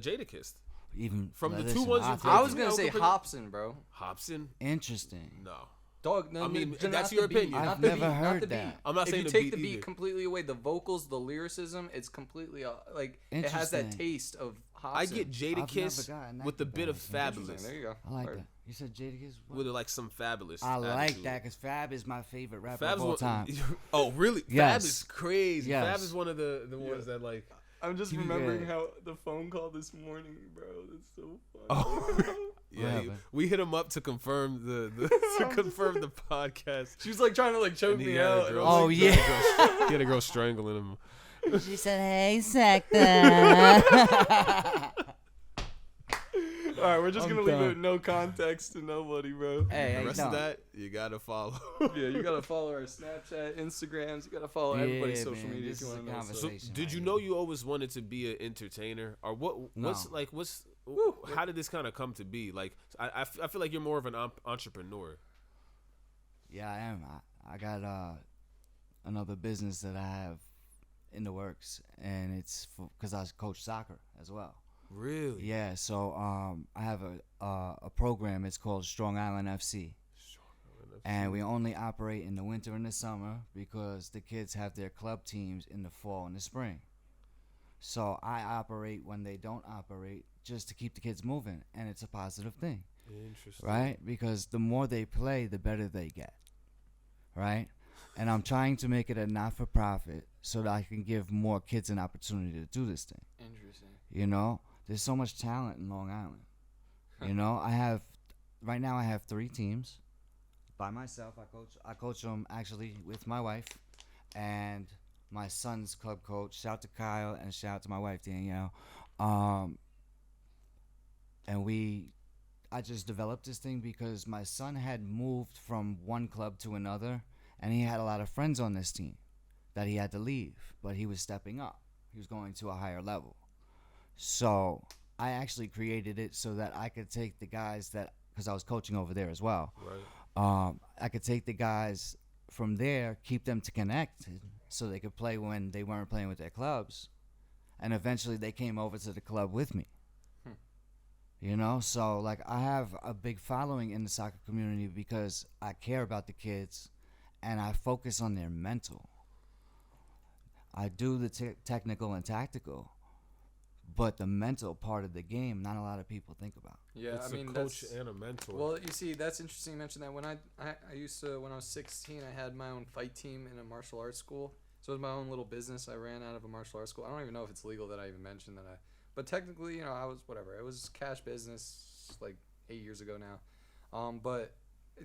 Jadakiss. Even From the listen, two ones I you think I was You gonna know, say compared- Hobson, bro. Hobson? interesting. No. Dog, no, I mean, not that's the your beat, opinion. not I've the never beat, not heard the beat. that. I'm not saying if the you take the beat beat either. completely away, the vocals, the lyricism, it's completely like it has that Interesting. taste of Hobson. I get I've never Jadakiss gotten that with a bit of comparison. Fabulous. Interesting. There you go. I like Word. that. You said Jadakiss? With like some Fabulous. I like attitude. that because Fab is my favorite rapper Fab's of all one, time. Oh, really? Yes. Fab is crazy. Yes. Fab is one of the ones that like. I'm just Yeah. remembering how the phone call this morning, bro. That's so funny. Oh. Yeah, happened? we hit him up to confirm the to confirm the podcast. She was like trying to like choke And he me had a out. girl- Oh, he had a yeah. girl- he had a girl strangling him. She said, "Hey, Sector." All right, we're just I'm gonna leave it done. with no context to nobody, bro. Hey, The how rest you of doing? that, you gotta follow. Yeah, you gotta follow our Snapchat, Instagrams. You gotta follow everybody's Yeah, social man, media this if you is want a to know. So, conversation. Did you know you always wanted to be an entertainer, or what's No. like what's how did this kind of come to be? Like I feel like you're more of an entrepreneur. Yeah, I am. I got another business that I have in the works, and it's because I coach soccer as well. Really? Yeah, so I have a program. It's called Strong Island FC, and we only operate in the winter and the summer because the kids have their club teams in the fall and the spring. So I operate when they don't operate just to keep the kids moving, and it's a positive thing, Interesting. right? Because the more they play, the better they get, right? And I'm trying to make it a not-for-profit so that I can give more kids an opportunity to do this thing. interesting. You know, there's so much talent in Long Island. You know, right now I have 3 teams by myself. I coach them actually with my wife and my son's club coach. Shout out to Kyle and shout out to my wife Danielle. And I just developed this thing because my son had moved from one club to another, and he had a lot of friends on this team that he had to leave, but he was stepping up. He was going to a higher level. So I actually created it so that I could take the guys because I was coaching over there as well. Right. I could take the guys from there, keep them to connect so they could play when they weren't playing with their clubs. And eventually they came over to the club with me. You know, so like I have a big following in the soccer community because I care about the kids and I focus on their mental. I do the technical and tactical, but the mental part of the game, not a lot of people think about. Yeah, It's I mean a coach that's. and a mentor. Well, you see, that's interesting you mentioned that. When I used to, when I was 16, I had my own fight team in a martial arts school. So it was my own little business. I ran out of a martial arts school. I don't even know if it's legal that I even mentioned that. But technically, you know, I was whatever. It was cash business, like 8 years ago now. But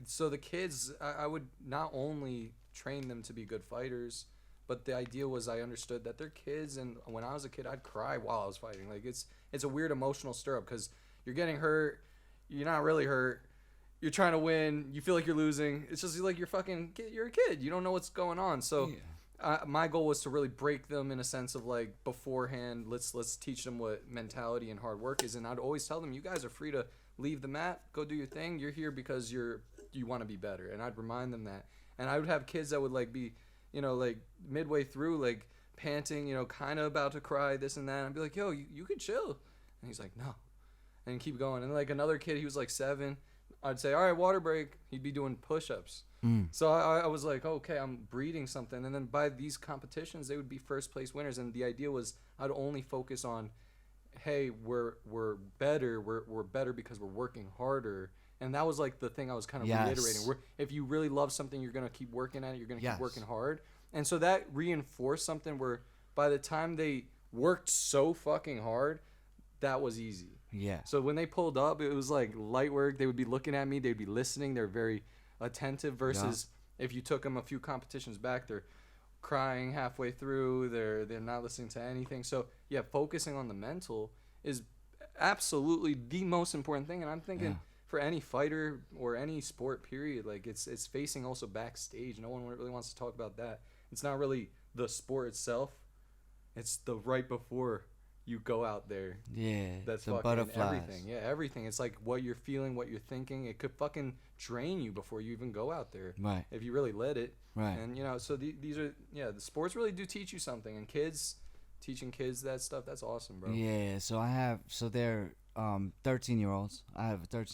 so the kids, I would not only train them to be good fighters, but the idea was I understood that they're kids, and when I was a kid, I'd cry while I was fighting. Like it's a weird emotional stir up because you're getting hurt, you're not really hurt, you're trying to win, you feel like you're losing. It's just like you're a kid. You don't know what's going on. So my goal was to really break them in a sense of like beforehand. Let's teach them what mentality and hard work is, and I'd always tell them, you guys are free to leave the mat, go do your thing. You're here because you want to be better, and I'd remind them that. And I would have kids that would like be, like midway through, like panting, kind of about to cry, this and that. And I'd be like, yo, you could chill. And he's like, no. And keep going. And like another kid, he was like 7. I'd say, all right, water break. He'd be doing push-ups. So I was like, okay, I'm breeding something. And then by these competitions, they would be first place winners. And the idea was I'd only focus on, hey, we're better. We're better because we're working harder. And that was like the thing I was kind of reiterating. If you really love something, you're going to keep working at it. You're going to keep working hard. And so that reinforced something where by the time they worked so fucking hard, that was easy. Yeah. So when they pulled up, it was like light work. They would be looking at me. They'd be listening. They're very attentive versus if you took them a few competitions back, they're crying halfway through. They're not listening to anything. So, yeah, focusing on the mental is absolutely the most important thing. And I'm thinking for any fighter or any sport, period, like it's facing also backstage. No one really wants to talk about that. It's not really the sport itself. It's the right before you go out there. Yeah. That's the fucking butterflies. everything. Yeah, everything. It's like what you're feeling, what you're thinking. It could fucking drain you before you even go out there. Right. If you really let it. Right. And, so these are, the sports really do teach you something. And teaching kids that stuff, that's awesome, bro. Yeah, so they're 13-year-olds. I have two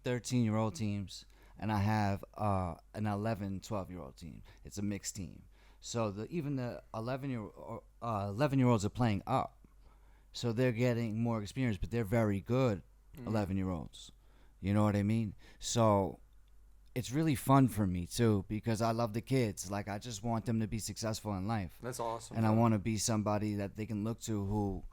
13-year-old teams, and I have an 11, 12-year-old team. It's a mixed team. So even the 11-year-olds are playing up. So they're getting more experience, but they're very good 11-year-olds. You know what I mean? So it's really fun for me too because I love the kids. Like I just want them to be successful in life. That's awesome. And I want to be somebody that they can look to who,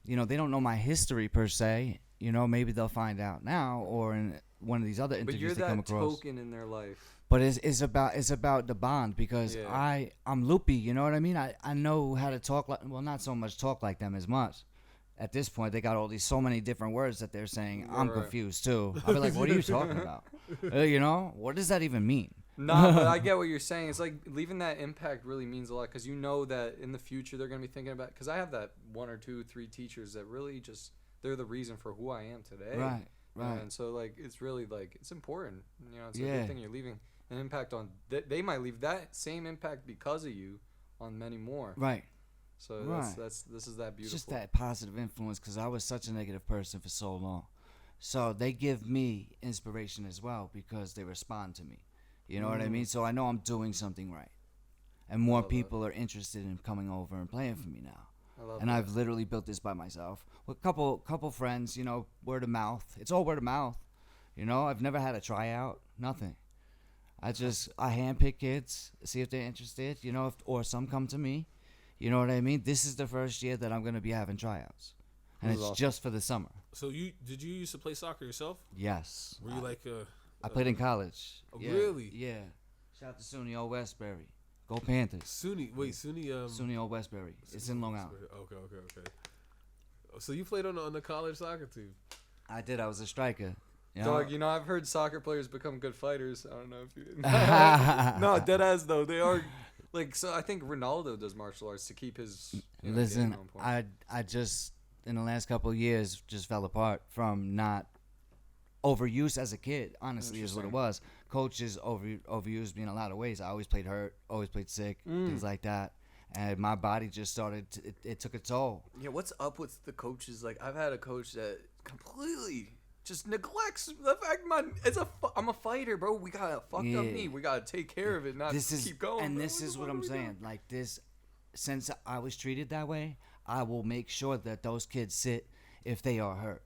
they don't know my history per se. Maybe they'll find out now or in one of these other interviews they come across. But you're that token in their life. But it's about the bond because I'm loopy. You know what I mean? I know how to talk not so much talk like them as much. At this point, they got so many different words that they're saying. I'm confused too. I'll be like, what are you talking about? What does that even mean? No, but I get what you're saying. It's like leaving that impact really means a lot because that in the future they're going to be thinking about, because I have that 1 or 2, 3 teachers that really just, they're the reason for who I am today. Right. And so like, it's really like, it's important. It's a good thing you're leaving an impact on, they might leave that same impact because of you on many more. Right. So this is that beautiful. It's just that positive influence because I was such a negative person for so long. So they give me inspiration as well because they respond to me. You know what I mean? So I know I'm doing something right. And more people are interested in coming over and playing for me now. And I've literally built this by myself. With a couple friends, word of mouth. It's all word of mouth. I've never had a tryout. Nothing. I handpick kids, see if they're interested, or some come to me. You know what I mean? This is the first year that I'm going to be having tryouts. And it's just for the summer. So did you used to play soccer yourself? Yes. Were you I played in college. Oh, really? Yeah. Shout out to SUNY Old Westbury. Go Panthers. SUNY SUNY Old Westbury. It's in Long Island. Okay. So you played on the college soccer team? I did. I was a striker. Dog, I've heard soccer players become good fighters. I don't know if you didn't. No, deadass though. They are so I think Ronaldo does martial arts to keep his Listen, game on point. I just in the last couple of years just fell apart from not overuse as a kid, honestly, is what it was. Coaches overused me in a lot of ways. I always played hurt, always played sick, things like that. And my body just started, it took a toll. Yeah, what's up with the coaches? Like, I've had a coach that completely just neglects the fact I'm a fighter, bro. We got to fuck up me. We got to take care of it, not keep going. And bro. this is what I'm saying. Like this, since I was treated that way, I will make sure that those kids sit if they are hurt.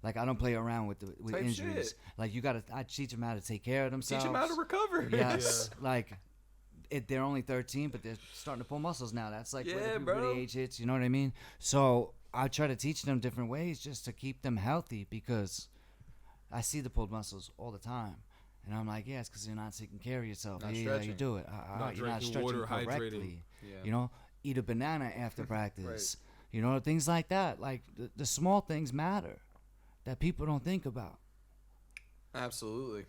Like, I don't play around with injuries. Shit. Like, I teach them how to take care of themselves. Teach them how to recover. Yes. Yeah. Like, they're only 13, but they're starting to pull muscles now. That's like where the puberty age hits. You know what I mean? So I try to teach them different ways just to keep them healthy, because I see the pulled muscles all the time. And I'm like, yeah, it's because you're not taking care of yourself. Not You stretching. do it. You're not drinking stretching water, correctly. hydrating. Yeah. You know, eat a banana after practice. You know, things like that. Like the small things matter that people don't think about. Absolutely.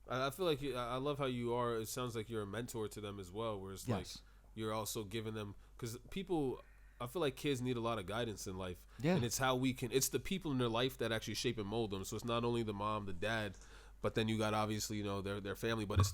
I feel like I love how you are. It sounds like you're a mentor to them as well, where it's like Yes. you're also giving them, because people, I feel like kids need a lot of guidance in life. Yeah. And it's how it's the people in their life that actually shape and mold them. So it's not only the mom, the dad, but then you got obviously, you know, their family, but it's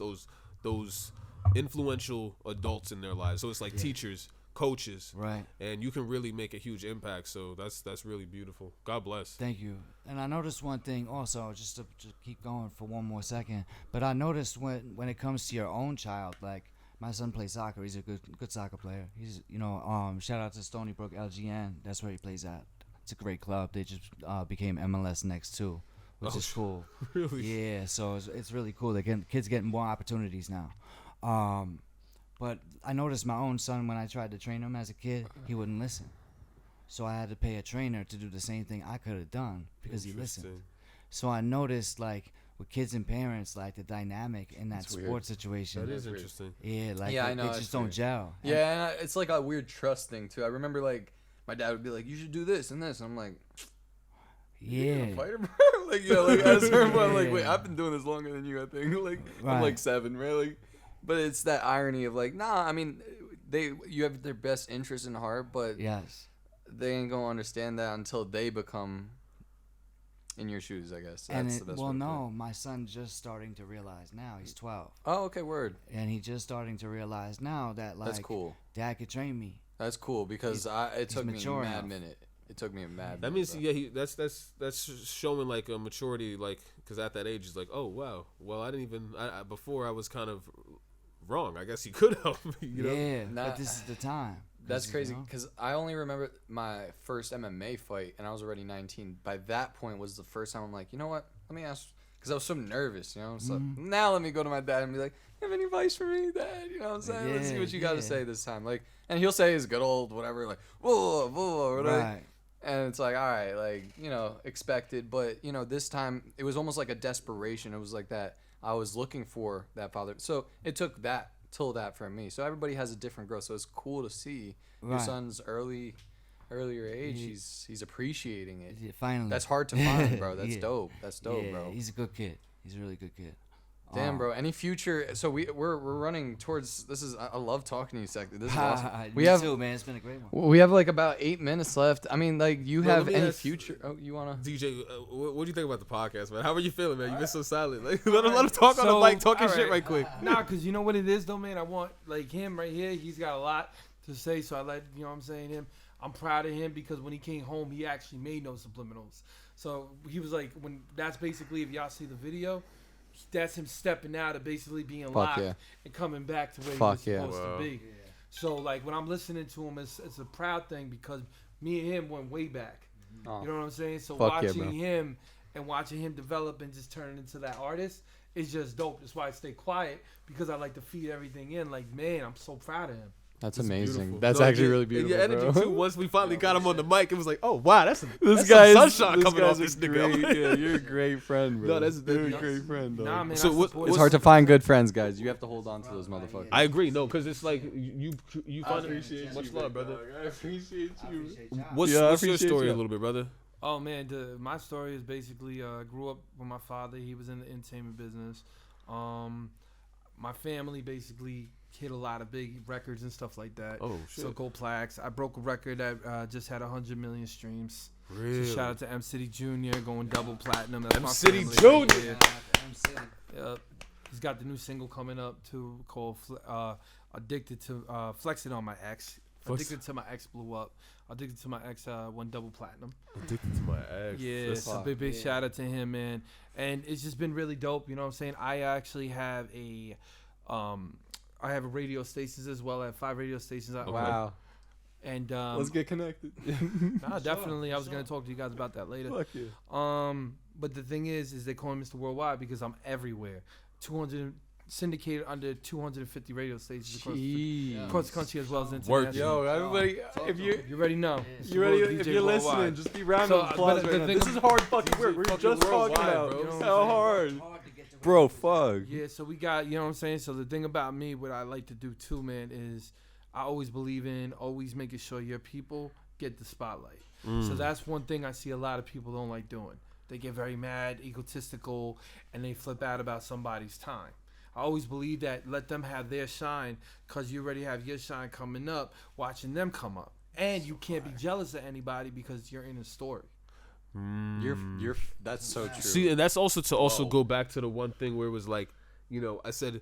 those influential adults in their lives. So it's like teachers, coaches, Right. and you can really make a huge impact. So that's really beautiful. God bless. Thank you. And I noticed one thing also, just to keep going for one more second, but I noticed when it comes to your own child, like my son plays soccer. He's a good soccer player. He's, you know, shout out to Stony Brook LGN. That's where he plays at. It's a great club. They just became MLS next too, which is cool. Really? Yeah, so it's really cool. Kids getting more opportunities now. But I noticed my own son, when I tried to train him as a kid, he wouldn't listen. So I had to pay a trainer to do the same thing I could have done because he listened. Interesting. So I noticed, like, with kids and parents, like, the dynamic in that That's weird. sports situation. That is weird. interesting. Yeah, like, Yeah, I they know, just it's don't weird. gel. Yeah, and it's like a weird trust thing too. I remember like my dad would be like, "You should do this and this." And I'm like, "You're Yeah. a fighter, bro." Like, you know, like at a certain point, I'm like, "Wait, Yeah. I've been doing this longer than you." I think like I'm Right. like 7, right? Like, but it's that irony of like, nah. I mean, you have their best interest in heart, but Yes. they ain't gonna understand that until they become in your shoes, I guess. And That's the best well, way to put it. no, my son's just starting to realize now. He's 12. Oh, okay, word. And he's just starting to realize now that, like, That's cool. Dad could train me. That's cool because it took me a mature mad enough. minute. It took me a mad. That minute, means bro. that's showing like a maturity, like, because at that age he's like, oh wow, well I didn't even before I was kind of wrong. I guess he could help me. You know? Yeah, Nah. but this is the time. That's This is, crazy you know? because I only remember my first MMA fight, and I was already 19. By that point, was the first time I'm like, you know what? Let me ask, because I was so nervous, you know. So Mm-hmm. now let me go to my dad and be like, you have any advice for me, Dad? You know what I'm saying? Let's see Yeah, what you got to yeah. say this time. Like, and he'll say his good old whatever, like whoa, whoa, whatever. Right. And it's like, all right, like, you know, expected. But, you know, this time it was almost like a desperation. It was like that I was looking for that father. So it took that till that for me. So everybody has a different growth. So it's cool to see your Right. son's earlier age. He's appreciating it. Yeah, finally. That's hard to find, bro. That's Yeah. dope. That's dope, Yeah, bro. he's a good kid. He's a really good kid. Damn, bro. Any future? So we're running towards. This is. I love talking to you, Sector. This is awesome. We We have too, man. It's been a great one. we have like about 8 minutes left. I mean, like, you Bro, have let me any ask- future? Oh, you wanna? DJ, what do you think about the podcast, man? How are you feeling, man? You've been so silent. Like, let him talk on the mic, talking shit right quick. Nah, because you know what it is, though, man? I want, like, him right here. He's got a lot to say, so I let, you know what I'm saying, him. I'm proud of him because when he came home, he actually made no subliminals. So he was like, that's basically, if y'all see the video, that's him stepping out of basically being locked yeah. and coming back to where Fuck he yeah. was supposed Wow. to be. So, like, when I'm listening to him, it's a proud thing because me and him went way back. Oh. You know what I'm saying? So Fuck yeah, watching bro. him and watching him develop and just turn into that artist is just dope. That's why I stay quiet because I like to feed everything in. Like, man, I'm so proud of him. That's It's amazing. beautiful. That's No, actually and really and beautiful, your energy bro. too. Once we finally got him on the mic, it was like, oh wow, that's This some guy is sunshine coming guy's off a this nigga. great- yeah, you're a great friend, bro. No, that's you're a nuts. great friend, dog. Nah, man. So I what- support It's him. hard to find good friends, guys. You have to hold on to those motherfuckers. I agree, no, because it's like you find appreciate much you, love, big brother. dog. I appreciate you. What's Yeah, I your appreciate story you. a little bit, brother? Oh man, my story is basically grew up with my father. He was in the entertainment business. My family basically hit a lot of big records and stuff like that. Oh shit, So gold plaques. I broke a record that just had 100 million streams. really? So shout out to M City Jr. going double platinum. That's M my City family. Jr. Yeah. Yep. He's got the new single coming up too called "Addicted to." Flex It on My Ex. Flex- Addicted to My Ex blew up. Addicted to My Ex won double platinum. Addicted to my ex. Yeah, That's- so big shout out to him, man. And it's just been really dope. You know what I'm saying? I actually have I have a radio stations as well. I have 5 radio stations. Wow. And Let's get connected. nah, definitely. I was gonna talk to you guys about that later. Fuck yeah. But the thing is they call me Mr. Worldwide because I'm everywhere. syndicated under 250 radio stations Jeez. across the country as well as Work. international. Yo, everybody, if you You already know. It's you the ready, world if DJ you're worldwide. listening, just be round So, of applause but right the now. thing This is ab- hard fucking DJ work. We were fucking just talking worldwide, about bro. You know what how I'm hard, Hard to get to bro. Fuck. Yeah, so we got, you know what I'm saying? So the thing about me, what I like to do too, man, is I always believe in always making sure your people get the spotlight. So that's one thing I see a lot of people don't like doing. They get very mad, egotistical, and they flip out about somebody's time. I always believe that let them have their shine because you already have your shine coming up, watching them come up. And you can't be jealous of anybody because you're in a story. You're. That's so true. See, and that's also to also Whoa. go back to the one thing where it was like, you know, I said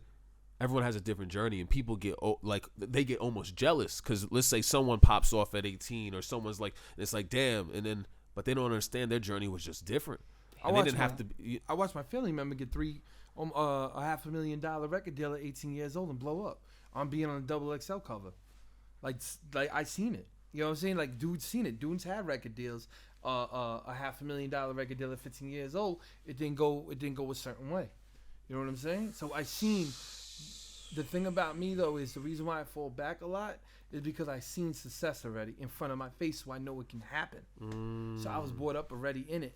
everyone has a different journey, and people get like they get almost jealous because let's say someone pops off at 18 or someone's like, it's like damn, and then but they don't understand their journey was just different. And they didn't have to. I watched my family member get a $500,000 record deal at 18 years old and blow up on being on a double XL cover. Like I seen it. You know what I'm saying? Like dudes seen it. Dudes had record deals. A $500,000 record deal at 15 years old. It didn't go a certain way. You know what I'm saying? So I seen. The thing about me though is the reason why I fall back a lot is because I seen success already in front of my face, so I know it can happen. So I was brought up already in it.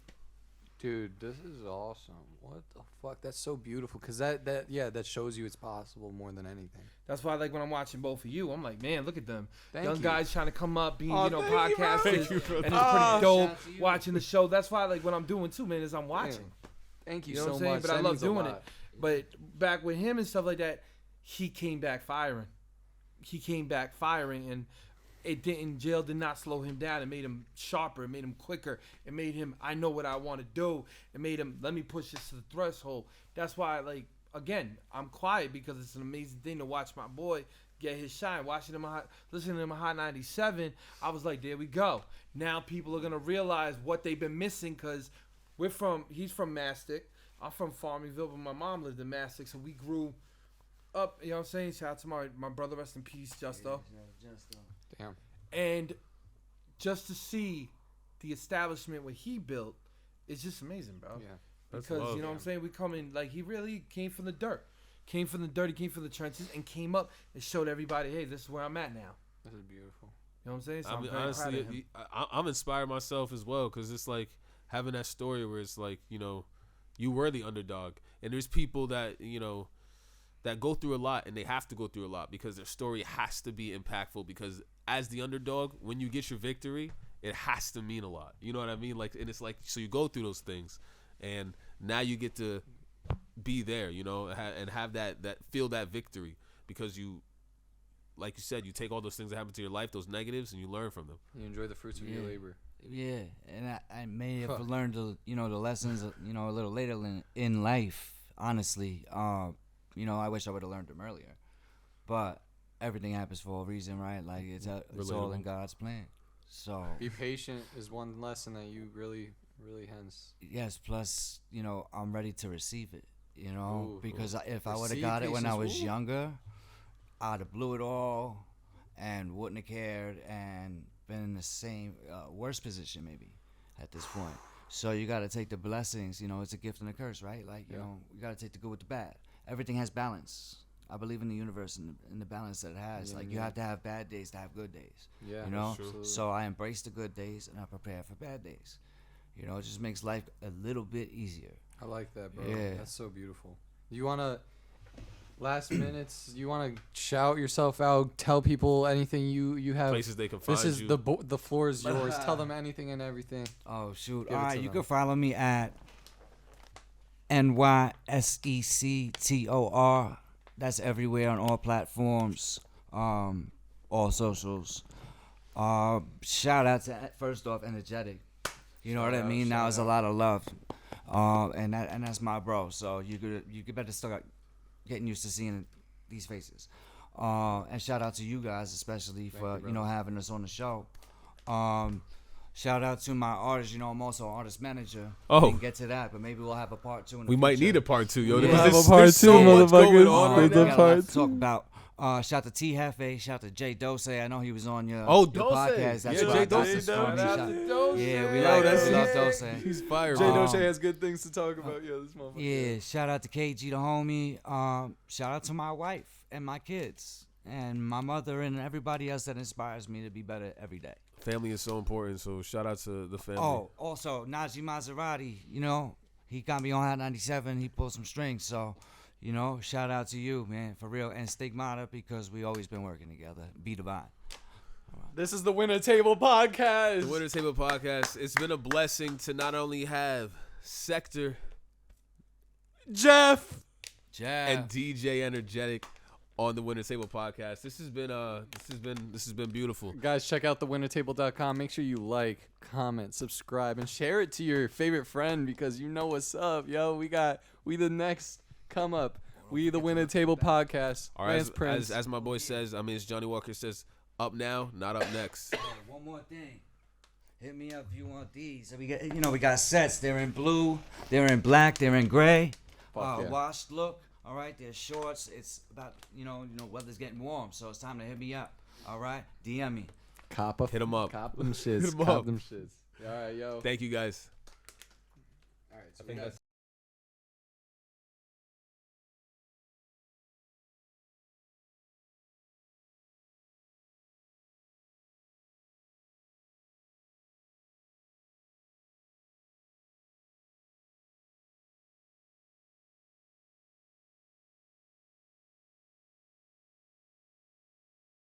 Dude, this is awesome. What the fuck? That's so beautiful. Cause that shows you it's possible more than anything. That's why, like, when I'm watching both of you, I'm like, man, look at them. Thank Young you. guys trying to come up, being, Aw, you know, thank you, bro. podcasters. Thank you, brother. And it's pretty dope Shout out to you. watching the show. That's why, like, what I'm doing, too, man, is I'm watching. Thank you, You know so what I'm saying? much. But I That love means a doing lot. it. But back with him and stuff like that, he came back firing. And jail did not slow him down. It made him sharper. It made him quicker. It made him, I know what I want to do. It made him, let me push this to the threshold. That's why, like, again, I'm quiet because it's an amazing thing to watch my boy get his shine. Listening to him on Hot 97, I was like, there we go. Now people are going to realize what they've been missing because he's from Mastic. I'm from Farmingville, but my mom lived in Mastic, so we grew up, you know what I'm saying? Shout out to my brother, rest in peace, Justo. Damn. And just to see the establishment what he built is just amazing, bro. Yeah. Because, love, you know what I'm saying? We come in, like, he really came from the dirt. Came from the dirt, he came from the trenches, and came up and showed everybody, hey, this is where I'm at now. This is beautiful. You know what I'm saying? So I I'm mean, very proud honestly, of him. I'm inspired myself as well because it's like having that story where it's like, you know, you were the underdog, and there's people that, you know, that go through a lot, and they have to go through a lot because their story has to be impactful because as the underdog, when you get your victory, it has to mean a lot. You know what I mean? Like, and it's like, so you go through those things, and now you get to be there, you know, and have that feel that victory because you, like you said, you take all those things that happen to your life, those negatives, and you learn from them. You enjoy the fruits of your Yeah. labor. Yeah, and I may have learned the lessons a little later in life. Honestly, I wish I would have learned them earlier, but everything happens for a reason, right? Like it's all in God's plan. So Be patient is one lesson that you really hence. yes, plus I'm ready to receive it. Ooh, Because if I would have receive got it when I patience, was ooh. younger, I'd have blew it all and wouldn't have cared and been in the same worse position maybe at this point. So you got to take the blessings. It's a gift and a curse, right? Like you got to take the good with the bad. Everything has balance. I believe in the universe and the balance that it has. Yeah, like you have to have bad days to have good days. Yeah, You know. So I embrace the good days and I prepare for bad days. It just makes life a little bit easier. I like that, bro. Yeah. That's so beautiful. You wanna last minutes? You wanna shout yourself out? Tell people anything you have. Places they can find This is you. the floor is yours. Tell them anything and everything. Oh shoot! Give All it right, to you them. can follow me at NYSector. That's everywhere on all platforms, all socials. Shout out to first off Energetic. You know Shout what I out, mean? Now shout it's a out. lot of love, and that's my bro. So you better start getting used to seeing these faces. And shout out to you guys especially Thank for you, brother. having us on the show. Shout out to my artist. I'm also an artist manager. Oh. We can get to that, but maybe we'll have a part 2 in the We might future. need a part 2, yo. Yeah. Because Have there's a part there's so two, much going motherfuckers. on We right got now. a lot to talk about. Shout out to T Hefe. Shout out to Jay Dose. I know he was on your Dose. podcast. That's Yeah, where Jay I got Dose. this from. Shout out to Dose. Yeah, we Yo, like that's- we love Dose. He's fire. Jay bro. Doche has good things to talk about. Yeah, this motherfucker. Yeah, shout out to KG the homie. Shout out to my wife and my kids and my mother and everybody else that inspires me to be better every day. Family is so important, so shout out to the family. Oh, also Najee Maserati, you know, he got me on Hot 97. He pulled some strings, so you know, shout out to you, man, for real, and Stigmata because we always been working together. Be divine. This is the Winner Table Podcast. The Winner Table Podcast. It's been a blessing to not only have Sector Jeff. and DJ Energetic on the Winner Table Podcast. This has been beautiful. Guys, check out thewinnertable.com. Make sure you like, comment, subscribe, and share it to your favorite friend because you know what's up, yo. We the next come up. We the Winner Table Podcast. All right, Lance Prince. as my boy says, as Johnny Walker says, up now, not up next. Hey, one more thing. Hit me up if you want these. We got sets. They're in blue, they're in black, they're in gray. Fuck yeah. Washed look. All right, they're shorts. It's about weather's getting warm, so it's time to hit me up. All right, DM me. Hit 'em up. Cop them shits. Hit 'em Cop up. them shits. All right, yo. Thank you guys. All right, so I think that's